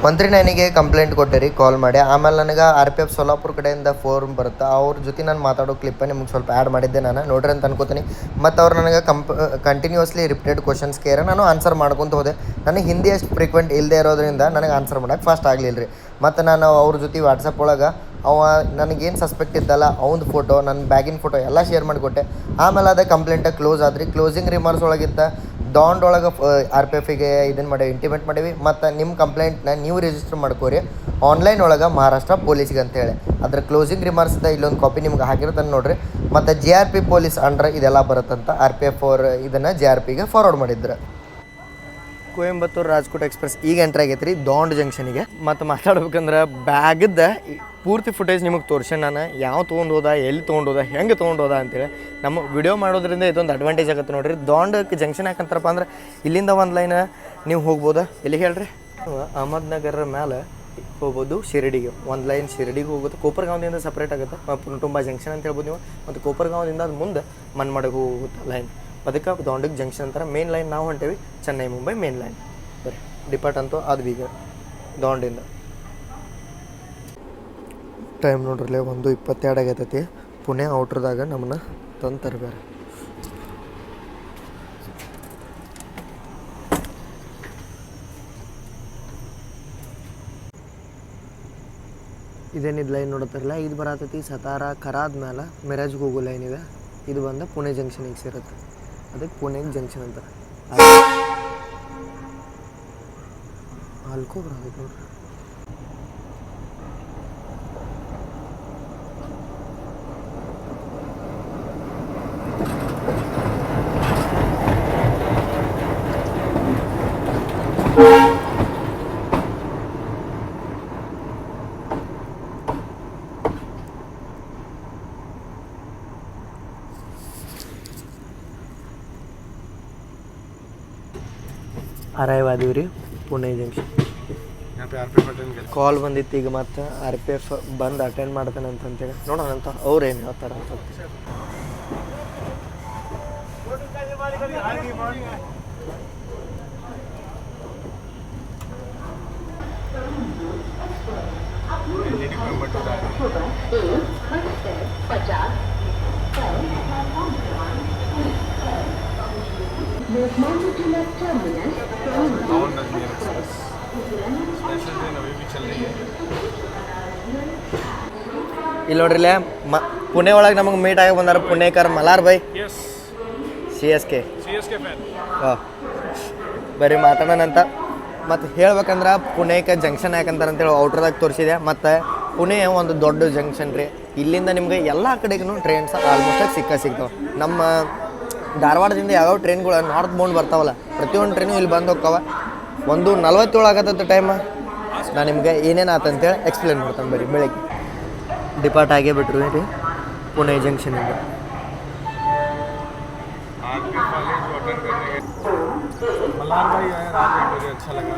139ಗೆ ಕಂಪ್ಲೇಂಟ್ ಕೊಟ್ಟೆ ಕಾಲ್ ಮಾಡಿ. ಆಮೇಲೆ ನನಗೆ RPF ಸೋಲಾಪುರ ಕಡೆಯಿಂದ ಫೋನ್ ಬರುತ್ತೆ. ಅವ್ರ ಜೊತೆ ನಾನು ಮಾತಾಡೋ ಕ್ಲಿಪ್ಪ ನಿಮ್ಗೆ ಸ್ವಲ್ಪ ಆ್ಯಡ್ ಮಾಡಿದ್ದೆ, ನಾನು ನೋಡ್ರಿ ಅಂತ ಅನ್ಕೋತೀನಿ. ಮತ್ತು ಅವ್ರು ನನಗೆ ಕಂಟಿನ್ಯೂಸ್ಲಿ ರಿಪೀಟೆಡ್ ಕ್ವಶನ್ಸ್ ಕೇರ ನಾನು ಆನ್ಸರ್ ಮಾಡ್ಕೊತ ಹೋದೆ. ನನಗೆ ಹಿಂದಿ ಅಷ್ಟು ಫ್ರೀಕ್ವೆಂಟ್ ಇಲ್ಲದೆ ಇರೋದ್ರಿಂದ ನನಗೆ ಆನ್ಸರ್ ಮಾಡೋಕ್ಕೆ ಫಾಸ್ಟ್ ಆಗಲಿಲ್ಲ ರೀ. ಮತ್ತು ನಾನು ಅವ್ರ ಜೊತೆ ವಾಟ್ಸಪ್ ಒಳಗೆ ನನಗೇನು ಸಸ್ಪೆಕ್ಟ್ ಇದ್ದಲ್ಲ ಅವ್ನ ಫೋಟೋ, ನನ್ನ ಬ್ಯಾಗಿನ ಫೋಟೋ ಎಲ್ಲ ಶೇರ್ ಮಾಡಿಕೊಟ್ಟೆ. ಆಮೇಲೆ ಅದೇ ಕಂಪ್ಲೇಂಟ ಕ್ಲೋಸ್ ಆದ್ರಿ. ಕ್ಲೋಸಿಂಗ್ ರಿಮಾರ್ಕ್ಸ್ ಒಳಗಿತ್ತ ದಾಂಡ್ ಒಳಗೆ RPFಗೆ ಇದನ್ನು ಮಾಡೀವಿ, ಇಂಟಿಮೇಟ್ ಮಾಡೀವಿ. ಮತ್ತು ನಿಮ್ಮ ಕಂಪ್ಲೇಂಟ್ನ ನೀವು ರಿಜಿಸ್ಟರ್ ಮಾಡ್ಕೋರಿ ಆನ್ಲೈನ್ ಒಳಗೆ ಮಹಾರಾಷ್ಟ್ರ ಪೊಲೀಸ್ಗೆ ಅಂತೇಳಿ. ಅದ್ರ ಕ್ಲೋಸಿಂಗ್ ರಿಮಾರ್ಕ್ಸ್ದ ಇಲ್ಲೊಂದು ಕಾಪಿ ನಿಮ್ಗೆ ಹಾಕಿರ್ತಾನೆ ನೋಡಿರಿ. ಮತ್ತು JRP ಪೊಲೀಸ್ ಅಂಡ್ರೆ ಇದೆಲ್ಲ ಬರುತ್ತಂತ. RPF ಅವ್ರು ಇದನ್ನು JRPಗೆ ಫಾರ್ವರ್ಡ್ ಮಾಡಿದ್ರು. ಕೊಯಂಬತ್ತೂರು ರಾಜ್ಕೋಟ್ ಎಕ್ಸ್ಪ್ರೆಸ್ ಈಗ ಎಂಟ್ರ್ ಆಗೈತೆ ರೀ ದಾಂಡ್ ಜಂಕ್ಷನಿಗೆ. ಮತ್ತು ಮಾತಾಡ್ಬೇಕಂದ್ರೆ ಬ್ಯಾಗದ ಪೂರ್ತಿ ಫುಟೇಜ್ ನಿಮಗೆ ತೋರಿಸಿ ನಾನು ಯಾವ ತೊಗೊಂಡೋದ, ಎಲ್ಲಿ ತೊಗೊಂಡೋದ, ಹೆಂಗೆ ತೊಗೊಂಡೋದ ಅಂತೇಳಿ. ನಮ್ಮ ವಿಡಿಯೋ ಮಾಡೋದ್ರಿಂದ ಇದೊಂದು ಅಡ್ವಾಂಟೇಜ್ ಆಗುತ್ತೆ ನೋಡಿರಿ. ದಾಂಡ್ ಜಂಕ್ಷನ್ ಯಾಕಂತಾರಪ್ಪ ಅಂದ್ರೆ ಇಲ್ಲಿಂದ ಒಂದು ಲೈನ್ ನೀವು ಹೋಗ್ಬೋದಾ, ಎಲ್ಲಿಗೆ ಹೇಳ್ರಿ, ಅಹಮದ್ನಗರ ಮೇಲೆ ಹೋಗ್ಬೋದು ಶಿರಡಿಗೆ, ಒಂದು ಲೈನ್ ಶಿರಡಿಗೆ ಹೋಗುತ್ತೆ. ಕೋಪರ್ಗಾಂವದಿಂದ ಸಪ್ರೇಟ್ ಆಗುತ್ತೆ, ಕುಟುಂಬ ಜಂಕ್ಷನ್ ಅಂತ ಹೇಳ್ಬೋದು ನೀವು. ಮತ್ತು ಕೋಪರ್ಗಾಂವದಿಂದ ಅದು ಮುಂದೆ ಮನ್ಮಾಡಿಗೆ ಹೋಗುತ್ತೆ ಲೈನ್. ಅದಕ್ಕೆ ದಾಂಡಿಗೆ ಜಂಕ್ಷನ್ ಅಂತಾರೆ. ಮೇನ್ ಲೈನ್ ನಾವು ಹೊಂಟೇವಿ ಚೆನ್ನೈ ಮುಂಬೈ ಮೇನ್ ಲೈನ್. ಬರ್ರಿ ಡಿಪಾರ್ಟ್ ಅಂತೂ ಅದು ಈಗ ದಾಂಡಿಂದ ಟೈಮ್ ನೋಡ್ರಲ್ಲೇ 1:22 ಆಗೈತೈತಿ. ಪುಣೆ ಔಟ್ರದಾಗ ನಮ್ಮನ್ನ ತಂದು ತರಬೇರೆ. ಇದೇನಿದು ಲೈನ್ ನೋಡುತ್ತಾರಲ್ಲ, ಇದು ಬರತೈತಿ ಸತಾರಾ ಖರಾದ ಮೇಲೆ ಮಿರಾಜ್ಗೆ ಹೋಗೋ ಲೈನ್ ಇದೆ. ಇದು ಬಂದು ಪುಣೆ ಜಂಕ್ಷನಿಗೆ ಸೇರುತ್ತೆ. ಅದಕ್ಕೆ ಪುಣೆ ಜಂಕ್ಷನ್ ಅಂತಾರೆ. ಅಲ್ಕೋ ಬರೋದೈತೆ ನೋಡ್ರಿ. ಅರೈವ್ ಆದೀವಿ ರೀ ಪುಣೆ ಜಂಕ್ಷನ್. ಕಾಲ್ ಬಂದಿತ್ತು ಈಗ, ಮತ್ತು RPF ಬಂದು ಅಟೆಂಡ್ ಮಾಡ್ತಾನೆ ಅಂತಂತೇಳಿ ನೋಡೋಣ ಅಂತ ಅವ್ರು ಏನು ಹೇಳ್ತಾರೆ ಅಂತ. ಇಲ್ಲಿ ನೋಡ್ರಿಲ್ಲ ಪುಣೆ ಒಳಗೆ ನಮಗೆ ಮೀಟ್ ಆಗಿ ಬಂದಾರ ಪುಣೇಕರ್ ಮಲಾರ್ ಬೈ CSK. ಹಾಂ ಬರೀ ಮಾತಾಡೋಣಂತ. ಮತ್ತು ಹೇಳ್ಬೇಕಂದ್ರೆ ಪುಣೆಗೆ ಜಂಕ್ಷನ್ ಯಾಕಂತಾರೆ ಅಂತೇಳಿ ಔಟ್ರದಾಗ ತೋರಿಸಿದೆ. ಮತ್ತು ಪುಣೆ ಒಂದು ದೊಡ್ಡ ಜಂಕ್ಷನ್ ರೀ. ಇಲ್ಲಿಂದ ನಿಮಗೆ ಎಲ್ಲ ಕಡೆಗೂ ಟ್ರೈನ್ಸ್ ಆಲ್ಮೋಸ್ಟ್ ಸಿಗ್ತಾವೆ. ನಮ್ಮ ಧಾರವಾಡದಿಂದ ಯಾವ್ಯಾವ ಟ್ರೈನ್ಗಳು ನಾರ್ತ್ ಬೌಂಡ್ ಬರ್ತಾವಲ್ಲ, ಪ್ರತಿಯೊಂದು ಟ್ರೈನು ಇಲ್ಲಿ ಬಂದು ಹೋಗ್ತಾವೆ. 1:47 ಆಗತ್ತೆ ಟೈಮ್. ನಾನು ನಿಮಗೆ ಏನೇನು ಆತಂತೇಳಿ ಎಕ್ಸ್ಪ್ಲೇನ್ ಮಾಡ್ತಾನೆ. ಬರೀ ಬೆಳಗ್ಗೆ ಡಿಪಾರ್ಟ್ ಆಗೇ ಬಿಟ್ರು ರೀ ಪುಣೆ ಜಂಕ್ಷನಿಂದ. मलार भाई आए, रात में मुझे अच्छा लगा,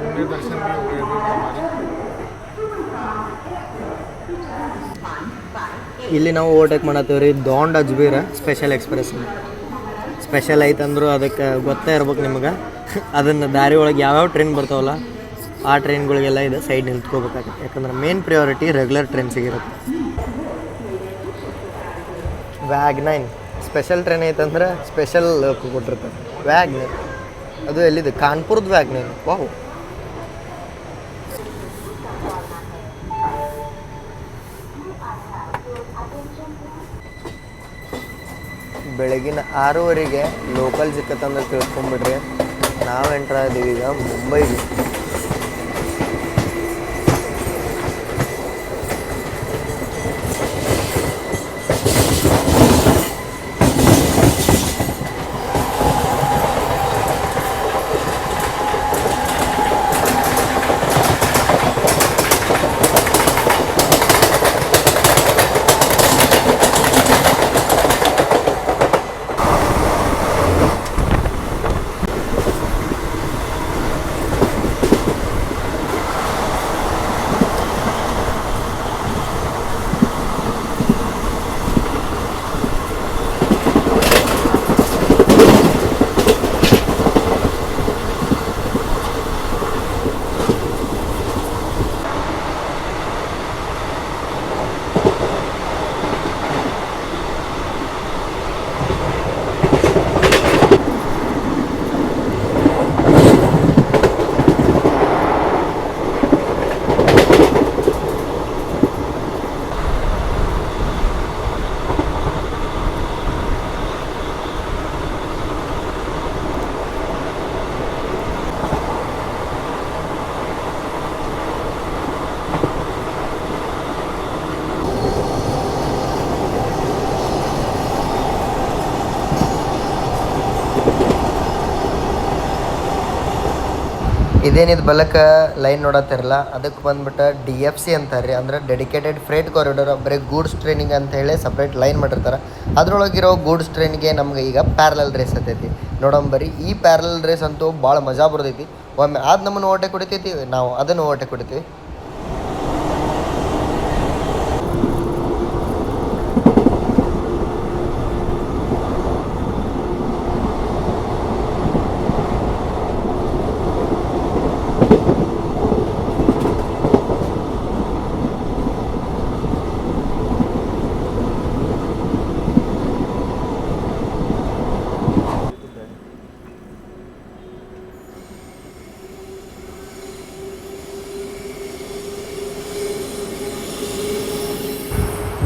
उनके दर्शन भी हो गए थे हमारे. ಇಲ್ಲಿ ನಾವು ಓವರ್ಟೇಕ್ ಮಾಡತ್ತೀವಿ ರೀ ದಾಂಡ್ ಅಜ್ಬೀರ್ ಸ್ಪೆಷಲ್ ಎಕ್ಸ್ಪ್ರೆಸ್. ಸ್ಪೆಷಲ್ ಐತಂದ್ರು ಅದಕ್ಕೆ ಗೊತ್ತೇ ಇರ್ಬೇಕು ನಿಮಗೆ. ಅದನ್ನು ದಾರಿ ಒಳಗೆ ಯಾವ್ಯಾವ ಟ್ರೈನ್ ಬರ್ತಾವಲ್ಲ ಆ ಟ್ರೈನ್ಗಳಿಗೆಲ್ಲ ಇದು ಸೈಡ್ ನಿಂತ್ಕೋಬೇಕಾಗುತ್ತೆ. ಯಾಕಂದ್ರೆ ಮೇನ್ ಪ್ರಿಯಾರಿಟಿ ರೆಗ್ಯುಲರ್ ಟ್ರೈನ್ಸಿಗಿರುತ್ತೆ. ವ್ಯಾಗ್ನೈನ್ ಸ್ಪೆಷಲ್ ಟ್ರೈನ್ ಐತಂದ್ರೆ ಸ್ಪೆಷಲ್ ಕೊಟ್ಟಿರ್ತಾರೆ. ವ್ಯಾಗ್ನೈನ್ ಅದು ಎಲ್ಲಿದೆ? ಕಾನ್ಪುರದ ವ್ಯಾಗ್ನೈನ್. ವಾಹ್, ಬೆಳಗಿನ 6:00 ಲೋಕಲ್ ಸಿಕ್ಕತ್ತಂದ್ರೆ ತಿಳ್ಕೊಂಬಿಡ್ರಿ. ನಾವು ಎಂಟ್ರ್ ಆದೀವಿ ಈಗ ಮುಂಬೈಗೆ. ಇದೇನಿದು ಬಲಕ್ಕೆ ಲೈನ್ ನೋಡತ್ತಿರಲ್ಲ ಅದಕ್ಕೆ ಬಂದ್ಬಿಟ್ಟು DFC ಅಂತಾರೆ ರೀ, ಅಂದ್ರೆ ಡೆಡಿಕೇಟೆಡ್ ಫ್ರೇಟ್ ಕಾರಿಡಾರ್. ಬರೀ ಗೂಡ್ಸ್ ಟ್ರೈನಿಂಗ್ ಅಂತ ಹೇಳಿ ಸಪ್ರೇಟ್ ಲೈನ್ ಮಾಡಿರ್ತಾರೆ. ಅದ್ರೊಳಗಿರೋ ಗೂಡ್ಸ್ ಟ್ರೈನ್ಗೆ ನಮ್ಗೆ ಈಗ ಪ್ಯಾರಲಲ್ ರೇಸ್ ಹತ್ತೈತಿ. ನೋಡಂಬರಿ ಈ ಪ್ಯಾರಲಲ್ ರೇಸ್ ಅಂತೂ ಭಾಳ ಮಜಾ ಬರ್ತೈತಿ. ಒಮ್ಮೆ ಅದು ನಮ್ಮನ್ನು ಓಟೆ ಕುಡಿತೈತಿ, ನಾವು ಅದನ್ನು ಓಟೆ ಕುಡಿತೀವಿ.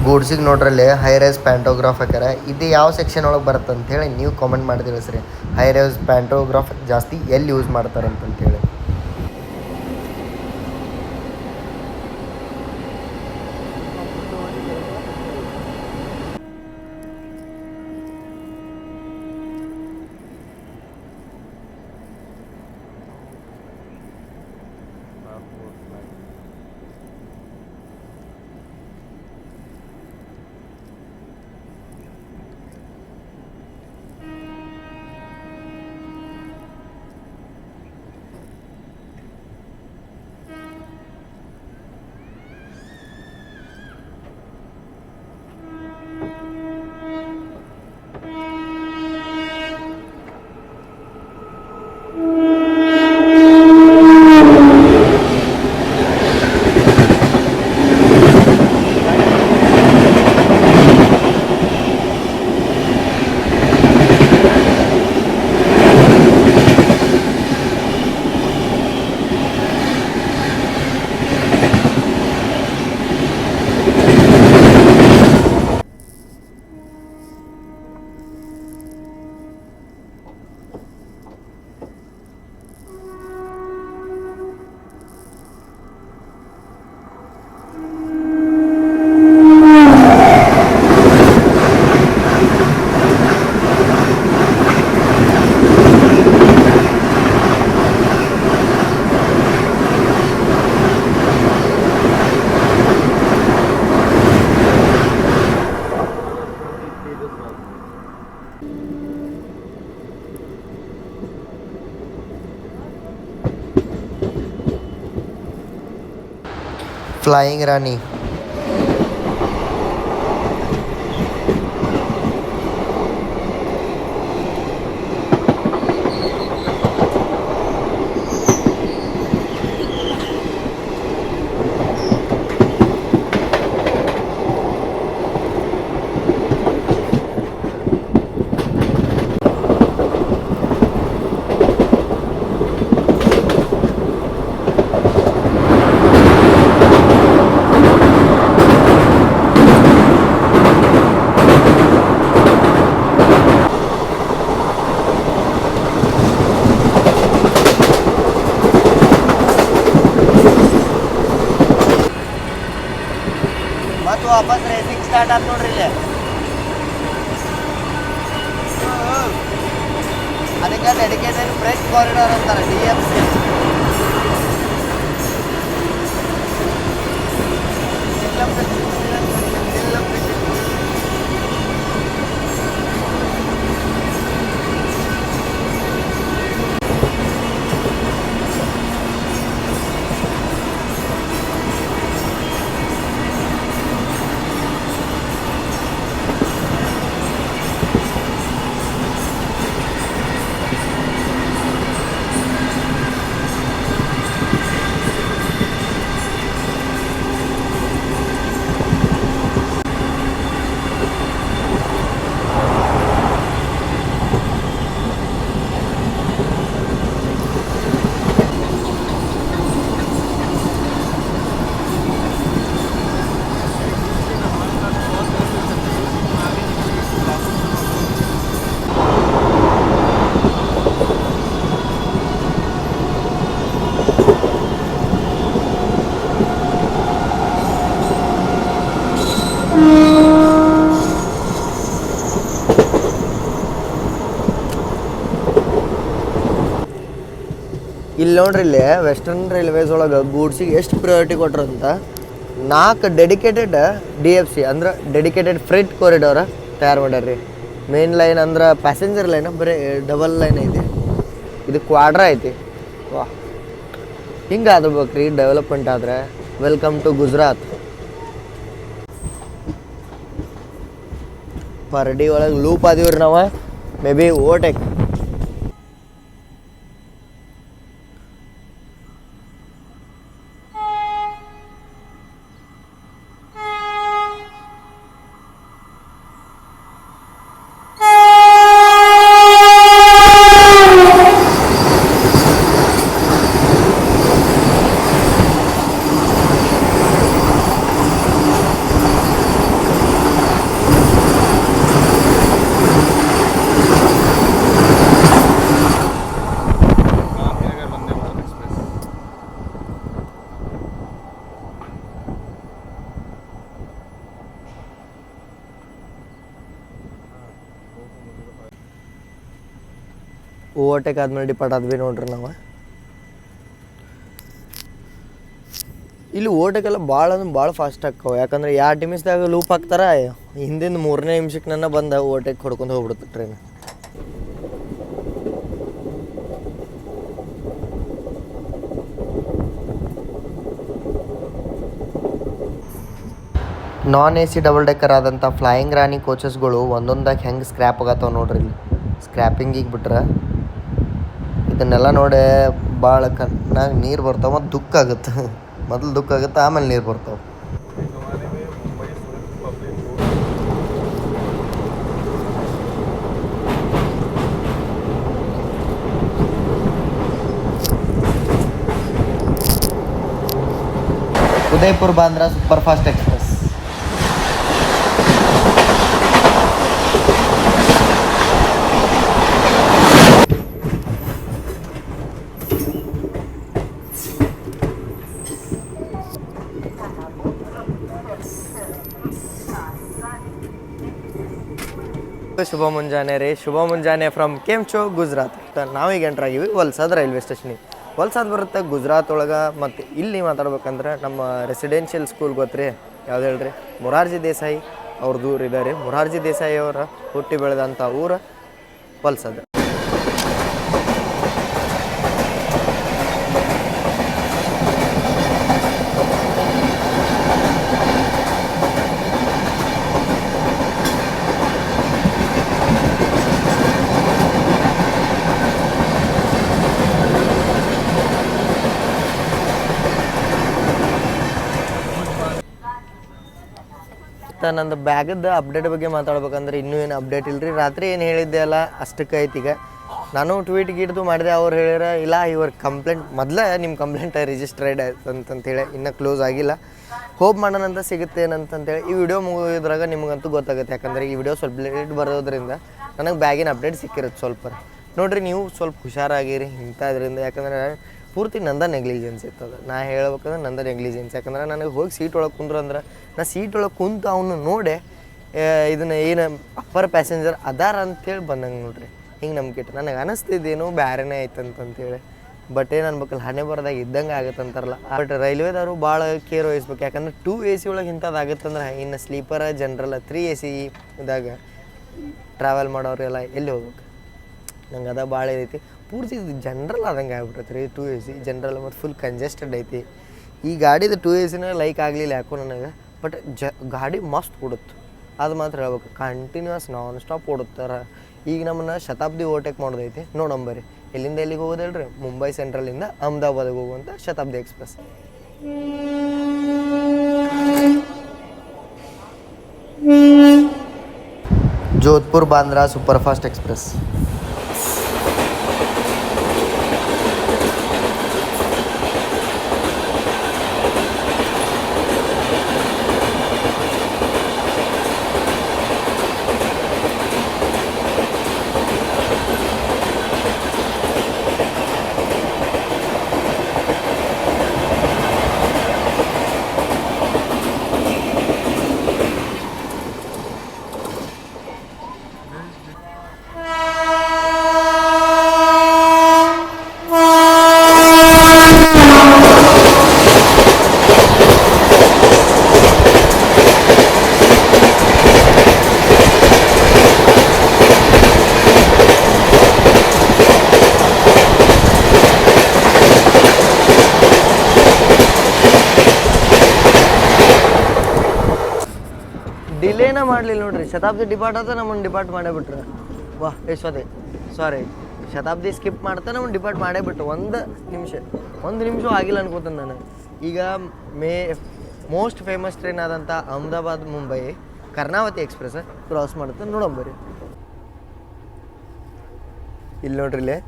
ಗೂಡ್ಸಿಗೆ ನೋಡ್ರಲ್ಲಿ ಹೈ ರೈಸ್ ಪ್ಯಾಂಟೋಗ್ರಾಫ್ ಹಾಕ್ಯಾರ. ಇದು ಯಾವ ಸೆಕ್ಷನ್ ಒಳಗೆ ಬರುತ್ತೆ ಅಂಥೇಳಿ ನೀವು ಕಾಮೆಂಟ್ ಮಾಡಿ ತಿಳಿಸ್ರಿ. ಹೈ ರೈಸ್ ಪ್ಯಾಂಟೋಗ್ರಾಫ್ ಜಾಸ್ತಿ ಎಲ್ಲಿ ಯೂಸ್ ಮಾಡ್ತಾರಂತಂತೇಳಿ. ಫ್ಲೈಯಿಂಗ್ ರಾಣಿ ಮತ್ತು ವಾಪಸ್ ರೇಸಿಂಗ್ ಸ್ಟಾರ್ಟ್ ಆಯ್ತು ನೋಡ್ರಿ ಇಲ್ಲಿ. ಅದಕ್ಕೆ ಡೆಡಿಕೇಟೆಡ್ ಫ್ರೇಟ್ ಕಾರಿಡಾರ್ ಅಂತಾರೆ DFC. ಇಲ್ಲಿ ನೋಡ್ರಿ ಇಲ್ಲಿ ವೆಸ್ಟರ್ನ್ ರೈಲ್ವೇಸ್ ಒಳಗೆ ಗೂಡ್ಸಿಗೆ ಎಷ್ಟು ಪ್ರಯಾರಿಟಿ ಕೊಟ್ರು ಅಂತ 4 ಡೆಡಿಕೇಟೆಡ್ DFC ಅಂದ್ರೆ ಡೆಡಿಕೇಟೆಡ್ ಫ್reight ಕಾರಿಡಾರ್ ತಯಾರು ಮಾಡ್ಯಾರ ರೀ. ಮೇನ್ ಲೈನ್ ಅಂದ್ರೆ ಪ್ಯಾಸೆಂಜರ್ ಲೈನ್ ಬರೀ ಡಬಲ್ ಲೈನ್ ಐತಿ, ಇದು ಕ್ವಾಡ್ರ ಐತಿ. ವಾ, ಹಿಂಗೆ ಆಗ್ಬೇಕ್ರಿ ಡೆವಲಪ್ಮೆಂಟ್ ಆದ್ರೆ. Welcome to Gujarat. ಪರ್ಡಿ ಒಳಗೆ ಲೂಪ್ ಆದಿವ್ರಿ ನಾವು, may be overtake. Gandhinagar Vande Bharat express. Overtake ಆದ್ಮೇಲೆ ಡಿಪಾರ್ಟ್ ಆದ್ವಿ ನೋಡ್ರಿ ನಾವು. ಇಲ್ಲಿ ಓವರ್ಟೇಕ್ ಎಲ್ಲ ಭಾಳ ಅಂದ್ರೆ ಭಾಳ ಫಾಸ್ಟ್ ಆಕ್ಕವ. ಯಾಕಂದ್ರೆ 2 ನಿಮಿಷದಾಗ ಲೂಪ್ ಹಾಕ್ತಾರ, ಹಿಂದಿಂದ 3ನೇ ನಿಮಿಷಕ್ಕೆ ನನ್ನ ಬಂದ ಓವರ್ಟೇಕ್ ಹೊಡ್ಕೊಂಡು ಹೋಗ್ಬಿಡುತ್ತೆ ಟ್ರೈನ್. ನಾನ್ AC ಡಬಲ್ ಡೆಕ್ಕರ್ ಆದಂಥ ಫ್ಲೈಯಿಂಗ್ ರಾಣಿ ಕೋಚಸ್ಗಳು ಒಂದೊಂದಾಗಿ ಹೆಂಗೆ ಸ್ಕ್ರ್ಯಾಪ್ ಆಗತ್ತವ ನೋಡ್ರಿ. ಇಲ್ಲಿ ಸ್ಕ್ರ್ಯಾಪಿಂಗಿಗೆ ಬಿಟ್ರೆ ಇದನ್ನೆಲ್ಲ ನೋಡಿ ಭಾಳ ಕಣ್ಣಾಗ ನೀರು ಬರ್ತಾವೆ ಮತ್ತು ದುಃಖ ಆಗುತ್ತೆ. ಮೊದಲು ದುಃಖ ಆಗುತ್ತೆ, ಆಮೇಲೆ ನೀರು ಬರ್ತಾವೆ. एक ज़माने में Mumbai Surat public Udaipur Bandra super fast express. ಶುಭ ಮುಂಜಾನೆ ರೀ, ಶುಭ ಮುಂಜಾನೆ ಫ್ರಮ್ ಕೆಂಚೋ ಗುಜರಾತ್. ನಾವೀಗ ಎಂಟ್ರ್ ಆಗಿವಿ ವಲ್ಸಾದ್ ರೈಲ್ವೆ ಸ್ಟೇಷನಿಗೆ. ವಲ್ಸಾದ್ ಬರುತ್ತೆ ಗುಜರಾತ್ ಒಳಗೆ. ಮತ್ತು ಇಲ್ಲಿ ಮಾತಾಡ್ಬೇಕಂದ್ರೆ ನಮ್ಮ ರೆಸಿಡೆನ್ಷಿಯಲ್ ಸ್ಕೂಲ್ ಗೊತ್ತು ರೀ, ಯಾವ್ದು ಹೇಳ್ರಿ, ಮೊರಾರ್ಜಿ ದೇಸಾಯಿ ಅವ್ರದ್ದು ಊರು ಇದ್ದಾರೆ. ಮೊರಾರ್ಜಿ ದೇಸಾಯಿ ಅವರ ಹುಟ್ಟಿ ಬೆಳೆದಂಥ ಊರು ವಲ್ಸಾದ್. ನಂದು ಬ್ಯಾಗದ್ದು ಅಪ್ಡೇಟ್ ಬಗ್ಗೆ ಮಾತಾಡ್ಬೇಕಂದ್ರೆ ಇನ್ನೂ ಏನು ಅಪ್ಡೇಟ್ ಇಲ್ಲರಿ. ರಾತ್ರಿ ಏನು ಹೇಳಿದ್ದೆ ಅಲ್ಲ ಅಷ್ಟಕ್ಕೆ ಐತಿ. ಈಗ ನಾನು ಟ್ವೀಟ್ ಗೀಟ್ದು ಮಾಡಿದೆ, ಅವ್ರು ಹೇಳ್ಯಾರ ಇಲ್ಲ ಇವ್ರ ಕಂಪ್ಲೇಂಟ್ ಮೊದಲೇ ನಿಮ್ಮ ಕಂಪ್ಲೇಂಟ್ ರಿಜಿಸ್ಟರ್ಡ್ ಆಯ್ತು ಅಂತಂತೇಳಿ, ಇನ್ನೂ ಕ್ಲೋಸ್ ಆಗಿಲ್ಲ. ಹೋಪ್ ಮಾಡೋಣಂತ ಸಿಗುತ್ತೆ ಏನಂತಂತೇಳಿ. ಈ ವಿಡಿಯೋ ಮುಗಿದ್ರಾಗ ನಿಮಗಂತೂ ಗೊತ್ತಾಗುತ್ತೆ. ಯಾಕಂದರೆ ಈ ವಿಡಿಯೋ ಸ್ವಲ್ಪ ಲೇಟ್ ಬರೋದ್ರಿಂದ ನನಗೆ ಬ್ಯಾಗಿನ ಅಪ್ಡೇಟ್ ಸಿಕ್ಕಿರುತ್ತೆ ಸ್ವಲ್ಪ. ನೋಡಿರಿ ನೀವು ಸ್ವಲ್ಪ ಹುಷಾರಾಗಿರಿ ಇಂಥದ್ರಿಂದ. ಯಾಕಂದರೆ ಪೂರ್ತಿ ನಂದ ನೆಗ್ಲಿಜೆನ್ಸ್ ಇರ್ತದೆ. ನಾ ಹೇಳ್ಬೇಕಂದ್ರೆ ನಂದ ನೆಗ್ಲಿಜೆನ್ಸ್. ಯಾಕಂದ್ರೆ ನನಗೆ ಹೋಗಿ ಸೀಟ್ ಒಳಗೆ ಕುಂದ್ರಂದ್ರೆ ನಾ ಸೀಟ್ ಒಳಗೆ ಕುಂತು ಅವನು ನೋಡಿ ಇದನ್ನು ಏನು ಅಪ್ಪರ್ ಪ್ಯಾಸೆಂಜರ್ ಅದಾರ ಅಂಥೇಳಿ ಬಂದಂಗೆ ನೋಡ್ರಿ. ಹಿಂಗೆ ನಂಬಿಕೆ ನನಗೆ ಅನಿಸ್ತಿದ್ದೇನೋ ಬ್ಯಾರೆನೇ ಆಯ್ತು ಅಂತಂತೇಳಿ. ಬಟ್ ಏನು ಅನ್ಬೇಕಲ್ಲ, ಹಣೆ ಬರದಾಗ ಇದ್ದಂಗೆ ಆಗುತ್ತೆ ಅಂತಾರಲ್ಲ. ಬಟ್ ರೈಲ್ವೇದವರು ಭಾಳ ಕೇರ್ ವಹಿಸ್ಬೇಕು. ಯಾಕಂದ್ರೆ 2 AC ಒಳಗೆ ಇಂಥದ್ದು ಆಗುತ್ತಂದ್ರೆ ಇನ್ನು ಸ್ಲೀಪರ ಜನರಲ್ 3 AC ಇದಾಗ ಟ್ರಾವೆಲ್ ಮಾಡೋರೆಲ್ಲ ಎಲ್ಲಿ ಹೋಗ್ಬೇಕು. ನಂಗೆ ಅದ ಭಾಳ ಐತಿ. ಪೂರ್ತಿ ಜನ್ರಲ್ ಆದಂಗೆ ಆಗ್ಬಿಟ್ಟೈತೆ ರೀ 2 AC ಜನರಲ್. ಮತ್ತು ಫುಲ್ ಕಂಜೆಸ್ಟೆಡ್ ಐತಿ. ಈ ಗಾಡಿದು 2 ACನ ಲೈಕ್ ಆಗಲಿಲ್ಲ ಯಾಕೋ ನನಗೆ. ಬಟ್ ಗಾಡಿ ಮಸ್ತ್ ಓಡುತ್ತೆ, ಅದು ಮಾತ್ರ ಹೇಳ್ಬೇಕು. ಕಂಟಿನ್ಯೂಸ್ ನಾನ್ ಸ್ಟಾಪ್ ಓಡುತ್ತಾರೆ. ಈಗ ನಮ್ಮನ್ನು ಶತಾಬ್ದಿ ಓವರ್ಟೇಕ್ ಮಾಡೋದೈತಿ. ನೋಡಂಬರಿ ಎಲ್ಲಿಂದ ಎಲ್ಲಿಗೆ ಹೋಗೋದು ಹೇಳ್ರಿ, ಮುಂಬೈ ಸೆಂಟ್ರಲಿಂದ ಅಹಮದಾಬಾದ್ಗೆ ಹೋಗುವಂಥ Shatabdi express. Jodhpur Bandra superfast express. ಇದನ್ನ ಮಾಡಲಿಲ್ಲ ನೋಡ್ರಿ, ಶತಾಬ್ದಿ ಡಿಪಾರ್ಟ್ ಆತ ನಮ್ಮನ್ನು ಡಿಪಾರ್ಟ್ ಮಾಡೇ ಬಿಟ್ರು. ವಾಹ್ ಸಾರಿ ಶತಾಬ್ದಿ ಸ್ಕಿಪ್ ಮಾಡ್ತಾ ನಮ್ಮನ್ನು ಡಿಪಾರ್ಟ್ ಮಾಡೇ ಬಿಟ್ರು. ಒಂದು ನಿಮಿಷ ಆಗಿಲ್ಲ ಅನ್ಕೋತೀನಿ ನಾನು. ಈಗ ಮೋಸ್ಟ್ ಫೇಮಸ್ ಟ್ರೈನ್ ಆದಂಥ ಅಹಮದಾಬಾದ್ ಮುಂಬೈ ಕರ್ನಾವತಿ ಎಕ್ಸ್ಪ್ರೆಸ್ ಕ್ರಾಸ್ ಮಾಡುತ್ತೆ. ನೋಡಂಬರಿ ಇಲ್ಲಿ ನೋಡ್ರಿ, ಇಲ್ಲೇ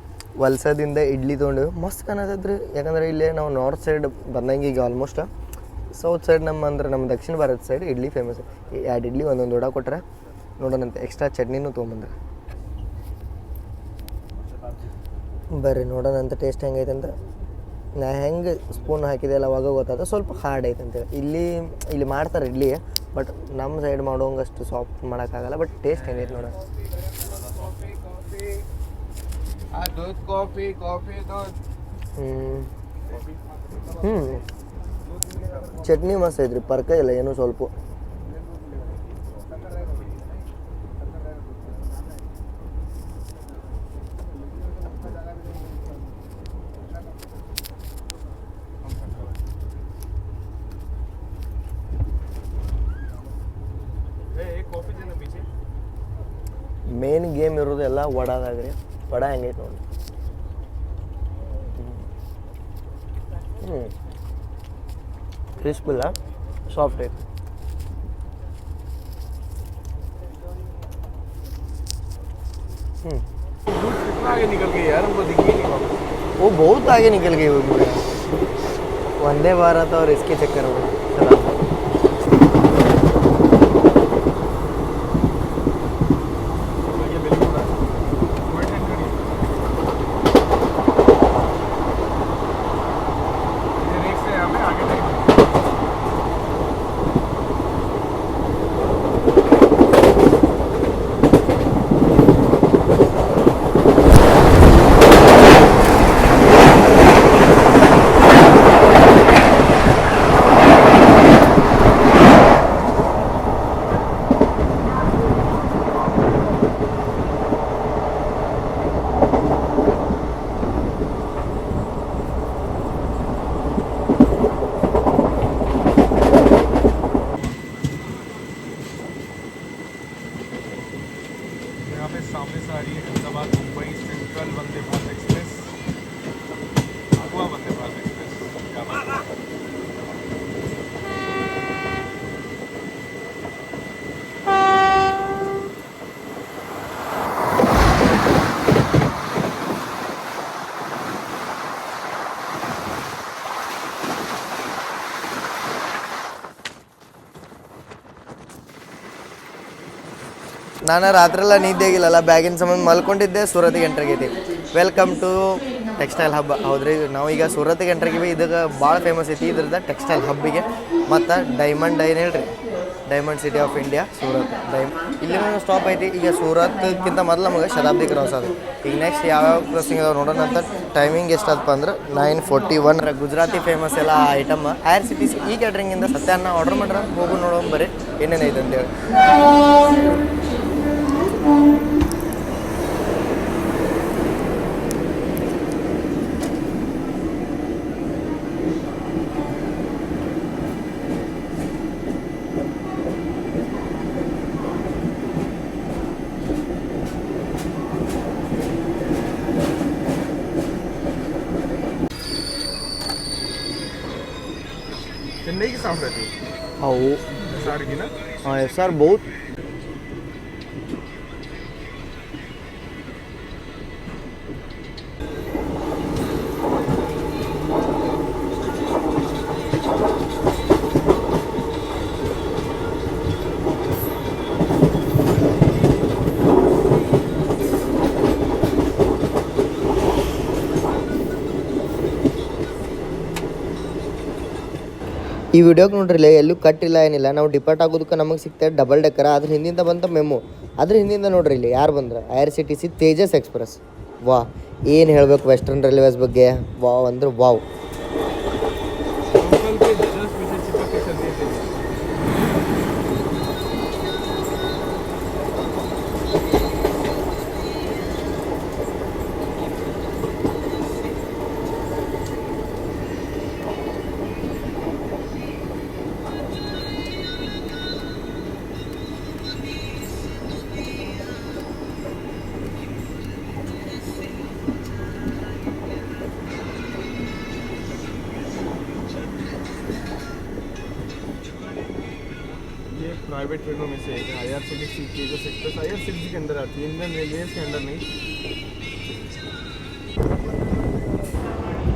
ವಲ್ಸದಿಂದ ಇಡ್ಲಿ ತೊಗೊಂಡು ಮಸ್ತ್ ಕಾಣತೈತ್ರಿ. ಯಾಕಂದ್ರೆ ಇಲ್ಲೇ ನಾವು ನಾರ್ತ್ ಸೈಡ್ ಬಂದಂಗೆ ಈಗ ಆಲ್ಮೋಸ್ಟ್ ಸೌತ್ ಸೈಡ್ ನಮ್ಮ ದಕ್ಷಿಣ ಭಾರತ ಸೈಡ್ ಇಡ್ಲಿ ಫೇಮಸ್. 2 ಇಡ್ಲಿ ಒಂದೊಂದು ವಡ ಕೊಟ್ರೆ ನೋಡೋಣಂತೆ. ಎಕ್ಸ್ಟ್ರಾ ಚಟ್ನಿನೂ ತೊಗೊಂಬಂದ್ರೆ ಬರ್ರಿ ನೋಡೋಣಂತ ಟೇಸ್ಟ್ ಹೆಂಗೈತೆ ಅಂತ. ನಾ ಹೆಂಗೆ ಸ್ಪೂನ್ ಹಾಕಿದೆ ಅಲ್ಲ ಅವಾಗ ಗೊತ್ತಾದ ಸ್ವಲ್ಪ ಹಾರ್ಡ್ ಐತೆ ಅಂತೇಳಿ. ಇಲ್ಲಿ ಮಾಡ್ತಾರೆ ಇಡ್ಲಿ, ಬಟ್ ನಮ್ಮ ಸೈಡ್ ಮಾಡೋಂಗೆ ಅಷ್ಟು ಸಾಫ್ಟ್ ಮಾಡೋಕ್ಕಾಗಲ್ಲ. ಬಟ್ ಟೇಸ್ಟ್ ಹೆಂಗೈತೆ ನೋಡೋಣ. ಚಟ್ನಿ ಮಸ್ತ್ ಐತ್ರಿ, ಪರ್ಕ ಇಲ್ಲ ಏನೂ ಸ್ವಲ್ಪ. ಮೇನ್ ಗೇಮ್ ಇರೋದು ಎಲ್ಲ ವಡಾದಾಗ್ರಿ. ವಡ ಹೆಂಗೈತೆ ನೋಡಿ. ಕ್ರಿಸ್ಪ್ ಇಲ್ಲ, ಸಾಫ್ಟ್ ಐತೆ. आगे निकल गई यार, हमको दिखी नहीं वापस. वो बहुत आगे निकल गई वो पूरा. वंदे भारत और इसके चक्कर में चला. सामने से आ रही है Ahmedabad Mumbai central Vande Bharat express, Goa Vande Bharat express. क्या बात है. ನಾನು ರಾತ್ರೆಲ್ಲ ನಿದ್ದೆ ಆಗಿಲ್ಲಲ್ಲ, ಬ್ಯಾಗಿನ ಸಂಬಂಧ ಮಲ್ಕೊಂಡಿದ್ದೆ. ಸೂರತ್ಗೆ ಎಂಟ್ರಾಗೈತಿ. Welcome to textile hub. ಹೌದ್ರಿ, ನಾವೀಗ ಸೂರತ್ಗೆ ಎಂಟ್ರಾಗಿವಿ. ಇದಕ್ಕೆ ಭಾಳ ಫೇಮಸ್ ಐತಿ ಇದ್ರದ್ದು ಟೆಕ್ಸ್ಟೈಲ್ ಹಬ್ಬಿಗೆ. ಮತ್ತು ಡೈಮಂಡ್ ಏನು ಹೇಳ್ರಿ, diamond city of India Surat. ಇಲ್ಲಿ ಸ್ಟಾಪ್ ಐತಿ. ಈಗ ಸೂರತ್ಕ್ಕಿಂತ ಮೊದಲು ನಮಗೆ ಶತಾಬ್ದಿ ಕ್ರಾಸ್ ಅದು. ಈಗ ನೆಕ್ಸ್ಟ್ ಯಾವ್ಯಾವ ಕ್ರಾಸಿಂಗ್ ಅದಾವೆ ನೋಡೋಣ ಅಂತ. ಟೈಮಿಂಗ್ ಎಷ್ಟಾದಪ್ಪ ಅಂದ್ರೆ 9:41. ಗುಜರಾತಿ ಫೇಮಸ್ ಎಲ್ಲ ಐಟಮ್ IRCTC ಈ ಕ್ಯಾಟ್ರಿಂಗಿಂದ ಸತ್ಯಾನ್ನ ಆರ್ಡರ್ ಮಾಡ್ರೆ ಹೋಗು ನೋಡೋಣ ಬರ್ರಿ ಏನೇನೈತೆ ಅಂತೇಳಿ. चेन्नई की साफ रहती है. हाँ वो SR की ना. हाँ SR बहुत. ಈ ವಿಡಿಯೋಗೆ ನೋಡ್ರಿ ಎಲ್ಲೂ ಕಟ್ಟಿಲ್ಲ ಏನಿಲ್ಲ. ನಾವು ಡಿಪಾರ್ಟ್ ಆಗೋದಕ್ಕೆ ನಮಗೆ ಸಿಗ್ತದೆ ಡಬಲ್ ಡೆಕ್ಕರ. ಅದ್ರ ಹಿಂದಿಂದ ಬಂತ ಮೆಮೊ. ಅದ್ರ ಹಿಂದಿಂದ ನೋಡ್ರಿ ಇಲ್ಲಿ ಯಾರು ಬಂದ್ರೆ IRCTC ತೇಜಸ್ ಎಕ್ಸ್ಪ್ರೆಸ್. ವಾ ಏನು ಹೇಳಬೇಕು ವೆಸ್ಟರ್ನ್ ರೈಲ್ವೇಸ್ ಬಗ್ಗೆ. ವಾವ್ ಅಂದ್ರೆ ವಾವ್. प्राइवेट ट्रेनों में से एक है IRCTC तेजस एक्सप्रेस IRCTC के अंदर आती है, इंडियन रेलवेज के अंदर नहीं।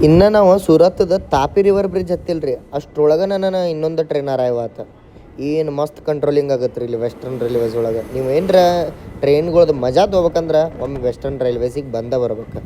ಇನ್ನು ನಾವು ಸೂರತ್ದ ತಾಪಿ ರಿವರ್ ಬ್ರಿಡ್ಜ್ ಹತ್ತಿಲ್ರಿ ಅಷ್ಟರೊಳಗೆ ನಾನು ಇನ್ನೊಂದು ಟ್ರೈನ್ ಅರೈವ್ ಆತ. ಏನು ಮಸ್ತ್ ಕಂಟ್ರೋಲಿಂಗ್ ಆಗತ್ತೆ ರೀ ಇಲ್ಲಿ ವೆಸ್ಟರ್ನ್ ರೈಲ್ವೇಸ್ ಒಳಗೆ. ನೀವು ಏನರ ಟ್ರೈನ್ಗಳ್ದು ಮಜಾ ತೊಗೋಬೇಕಂದ್ರೆ ಒಮ್ಮೆ ವೆಸ್ಟರ್ನ್ ರೈಲ್ವೇಸಿಗೆ ಬಂದ ಬರ್ಬೇಕು.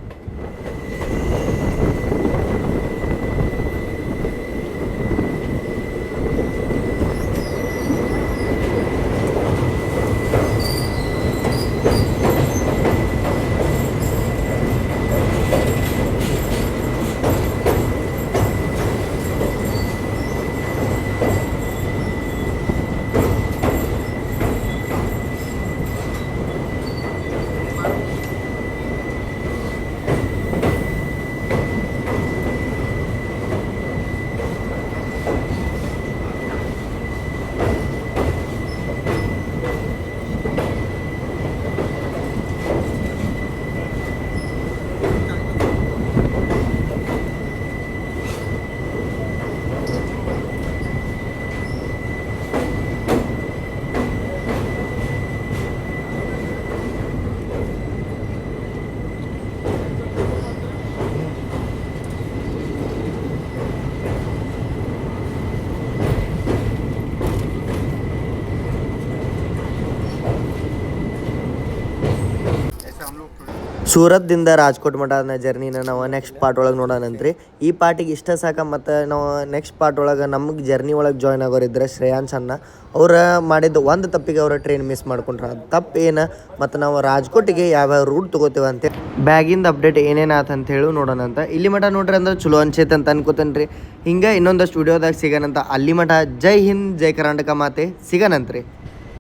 ಸೂರತ್ದಿಂದ ರಾಜ್ಕೋಟ್ ಮಠನ ಜರ್ನಿನ ನಾವು ನೆಕ್ಸ್ಟ್ ಪಾರ್ಟ್ ಒಳಗೆ ನೋಡೋಣಂತ್ರಿ. ಈ ಪಾರ್ಟಿಗೆ ಇಷ್ಟ ಸಾಕ. ಮತ್ತು ನಾವು ನೆಕ್ಸ್ಟ್ ಪಾರ್ಟ್ ಒಳಗೆ ನಮಗೆ ಜರ್ನಿ ಒಳಗೆ ಜಾಯ್ನ್ ಆಗೋರಿದ್ರೆ ಶ್ರೇಯಾನ್ಸ್ ಅನ್ನ ಅವ್ರು ಮಾಡಿದ್ದು ಒಂದು ತಪ್ಪಿಗೆ ಅವ್ರ ಟ್ರೈನ್ ಮಿಸ್ ಮಾಡ್ಕೊಂಡ್ರೆ ಅದು ತಪ್ಪು ಏನು, ಮತ್ತು ನಾವು ರಾಜ್ಕೋಟಿಗೆ ಯಾವ್ಯಾವ ರೂಟ್ ತೊಗೋತೀವಿ ಅಂತ ಬ್ಯಾಗಿಂದ ಅಪ್ಡೇಟ್ ಏನೇನು ಆತ ಅಂತ ಹೇಳಿ ನೋಡೋಣ ಅಂತ. ಇಲ್ಲಿ ಮಠ ನೋಡ್ರಿ ಅಂದ್ರೆ ಚಲೋ ಅನ್ಸೈತೆ ಅಂತ ಅನ್ಕೋತೇನೆ ರೀ. ಹಿಂಗೆ ಇನ್ನೊಂದಷ್ಟು ವಿಡಿಯೋದಾಗ ಸಿಗೋಣಂತ. ಅಲ್ಲಿ ಮಠ ಜೈ ಹಿಂದ್ ಜೈ ಕರ್ನಾಟಕ ಮಾತೆ ಸಿಗೋಣಂತ್ರಿ.